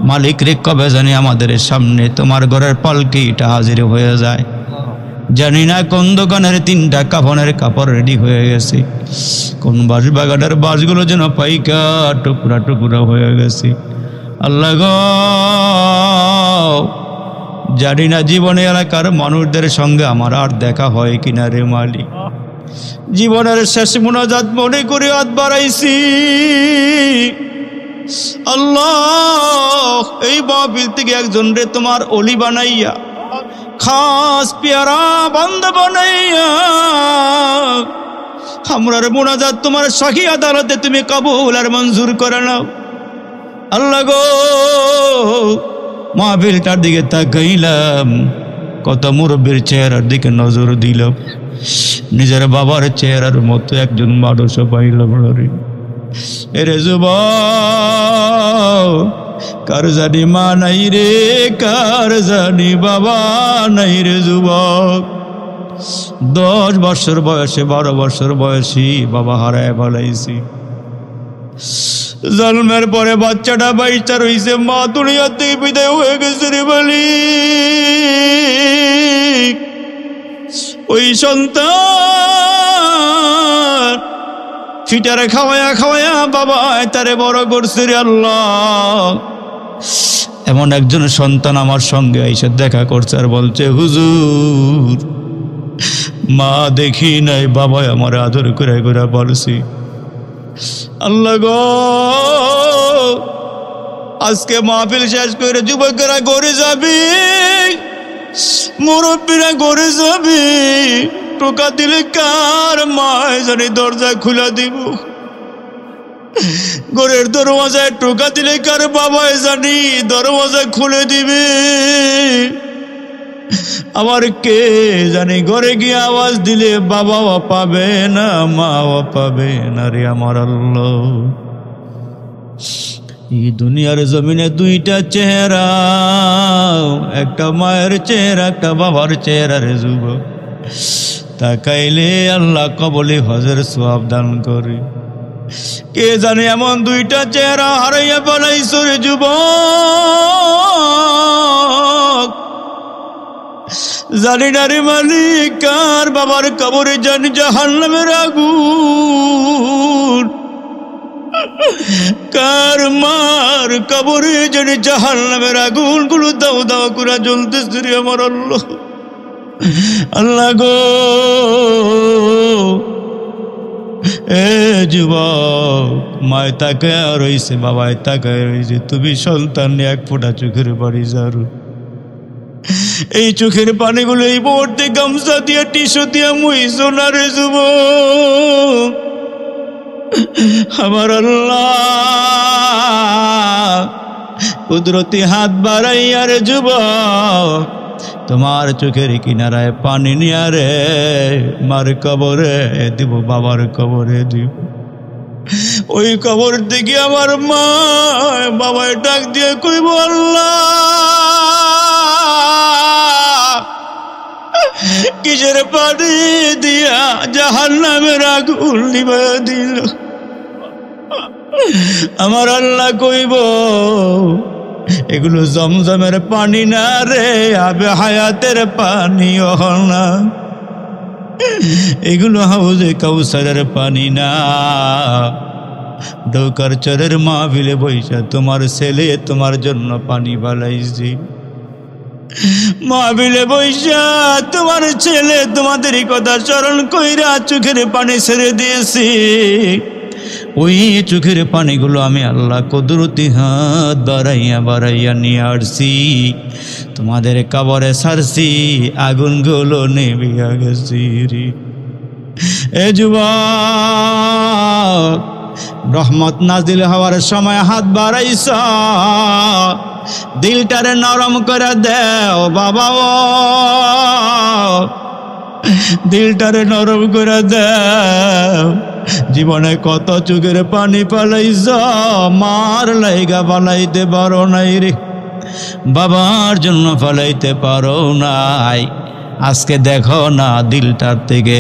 মালিক রে, কবে জানি আমাদের সামনে তোমার ঘরের পালকিটা হাজির হয়ে যায়, জানি না কোন দোকানের 3টা কাফনের কাপড় রেডি হয়ে গেছে, কোন বাঁশ বাগানের বাঁশগুলো যেন পাইকা টুকরা টুকরা হয়ে গেছে। আল্লাহ গো, জানি না জীবনে এলাকার মানুষদের সঙ্গে আমার আর দেখা হয় কিনা রে মালিক। জীবনের শেষ মুনাজাত মনে করে হাত বাড়াইছি আল্লাহ। এই মাহফিল থেকে একজন রে তোমার অলি বানাইয়া, খাস পেয়ারা বান্দা বানাইয়া আমরার মুনাজাত তোমার শাহী আদালতে তুমি কবুল আর মঞ্জুর করে নাও। আল্লাহ গো, মাহফিলটার দিকে তাকাইলাম, কত মুরব্বীর চেহারার দিকে নজর দিলাম, নিজের বাবার চেহারার মতো একজন মানুষও পাইলাম রে। এরে যুবক, কার জানি মা নাই রে, কার জানি বাবা নাই রে যুবক। 10 বছর বয়সে 12 বছর বয়সী বাবা হারায় ফেলাইছি, জন্মের পরে বাচ্চাটা 22টা রয়েছে, মা দুনিয়া থেকে বিদায় হয়ে গেছে রে বলি। ওই সন্তান ফিটারে খাওয়ায়া খাওয়ায়া বাবা তারে বড় করছে রে আল্লাহ। এমন একজন সন্তান আমার সঙ্গে এসে দেখা করছে আর বলছে, হুজুর মা দেখি নাই, বাবা আমার আদর করে করে বলছি। আল্লাহ গো, আজকে মাহফিল শেষ করে যুবকেরা ঘরে যাবি, মুরব্বীরা ঘরে যাবি, টোকা দিলে কার মায় জানি দরজা খুলে দিব, ঘরের দরওয়াজায় টোকা দিলে কার বাবায় জানি দরওয়াজা খুলে দিবে। আবার কে জানি ঘরে গিয়ে আওয়াজ দিলে বাবাও পাবে না, মাও পাবে না রে আমার আল্লাহ। এই দুনিয়ার জমিনে 2টা চেহারা, একটা মায়ের চেহারা একটা বাবার চেহারা রে যুবক। তাকাইলে আল্লাহ কবলে হজের সওয়াব দান করে। কে জানে এমন 2টা চেহারা হারাইয়া ফেলাইছো রে যুবক। জানি না রে মালিক, কার বাবার কবরে জানি জাহান্নামের আগুন, কার মার কবরে জানি জাহান্নামের আগুন গুলো দাও দাও করে জ্বলতেছে রে আমার আল্লাহ। আল্লাহ গো, এ যুবক, মায় তাকায় রইছে, বাবায় তাকায় রইছে, তুমি সন্তান নিয়ে এক ফোঁটা চোখের পানি ঝাড়ু। এই চোখের পানিগুলো এই মুহূর্তে গামছা দিয়ে টিস্যু দিয়ে মুইছো না রে যুবক। আমার আল্লাহ কুদরতি হাত বাড়াইয়া রে যুবক, তোমার চোখের কিনারায় পানি নিয়ে রে মার কবরে দিব, বাবার কবরে দিব। ওই কবর থেকে আমার মা বাবায় ডাক দিয়ে কইব, আল্লাহ কিসের পানি দিয়া জাহান্নামের আগুন নিভা দিল। আমার আল্লাহ কইব, এগুলো জমজমের পানি না রে, আবে হায়াতের পানিও না, এগুলো হাউজে কাউসারের পানি না। ডৌকার চরের মাহফিলে বইসা তোমার ছেলে তোমার জন্য পানি বালাইছি, মাহফিলে বইসা তোমার ছেলে তোমাদেরই কথা স্মরণ কইরা চোখের পানি ছেড়ে দিয়েছি। ওই চোখের পানিগুলো আমি আল্লাহ কুদরতি হাত বাড়াইয়া বাড়াইয়া নিয়ে আসছি, তোমাদের কবরে ছাড়ছি, আগুনগুলো নেভিয়া গেছি রে। এ যুবক, রহমত নাজিল হওয়ার সময় হাত বাড়াইছ, দিলটারে নরম করে দেও বাবা, দিলটারে নরম করে দেও। জীবনে কত চোখের পানি পালাইছ, মার লাইগা পালাইতে পারো নাই রে, বাবার জন্য পালাইতে পারো নাই। আজকে দেখো না দিলটার থেকে,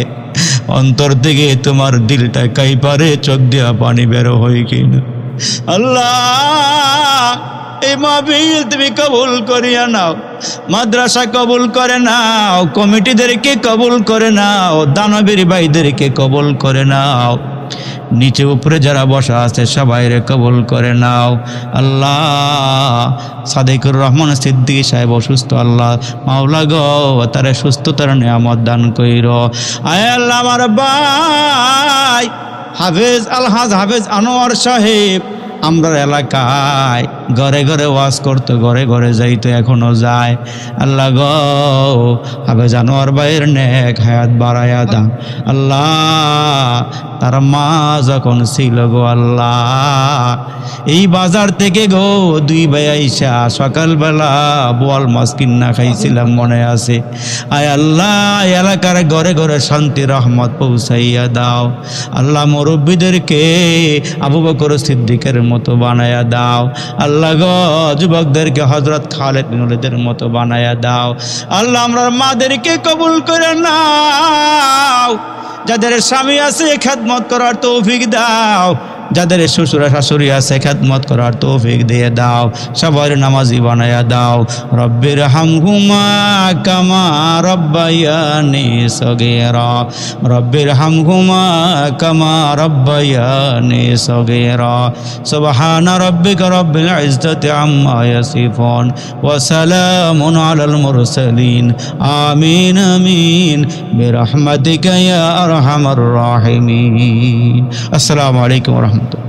অন্তর থেকে তোমার দিলটা কাইপারে চোখ দিয়া পানি বেরো হয় কিনা। আল্লাহ এই মাহফিল তুমি কবুল করিয়া নাও, মাদ্রাসা কবুল করে নাও, কমিটিদেরকে কবুল করে নাও, দানবীর ভাইদেরকে কবুল করে নাও, নিচে উপরে যারা বসা আছে সবাইরে কবুল করে নাও। আল্লাহ সাদেকুর রহমান সিদ্দিকী সাহেব অসুস্থ, আল্লাহ মাওলা গো তারে সুস্থতার নিয়ামত দান কইর। আয় আল্লাহ আমার ভাই হাফেজ আলহাজ হাফেজ আনোয়ার সাহেব আমরা এলাকায় ঘরে ঘরে ওয়াজ করতো, ঘরে ঘরে যাইতো, এখনো যায়। আল্লাহ গো হাফেজ আনোয়ার ভাইয়ের নেক হায়াত বাড়ায়া দাও আল্লাহ। তার মা যখন ছিল গো আল্লাহ, এই বাজার থেকে গো দুই ভাই আইসা সকালবেলা বোয়াল মাছ কিনা খাইছিলাম মনে আছে। আয় আল্লাহ এলাকার ঘরে ঘরে শান্তি রহমত পৌঁছাইয়া দাও আল্লাহ। মুরব্বীদেরকে আবু বকর সিদ্দিকের মতো বানায়া দাও আল্লাহ গো। যুবকদেরকে হযরত খালিদ বিন ওলীদের মতো বানায়া দাও আল্লাহ। আমরা মাদেরকে কবুল করে নাও, যাদের স্বামী আছে খেদমত করার তৌফিক দাও, যাদের শ্বশুর শাশুড়ি আছে খেদমত করার তৌফিক দিয়ে দাও, সবার নামাজি বানায়া দাও। রব্বির হামহুমা কামা রব্বায়ানি সগীরা, রব্বির হামহুমা কামা রব্বায়ানি সগীরা। সুবহান রাব্বিকা রব্বিল ইজ্জাতি আম্মা ইয়াসিফুন ওয়া সালামুন আলাল মুরসালিন। আমিন আমিন বিরহমাতিকা ইয়া আরহামার রাহিমিন। আসসালামু আলাইকুম ওয়া রাহমাতুল্লাহ।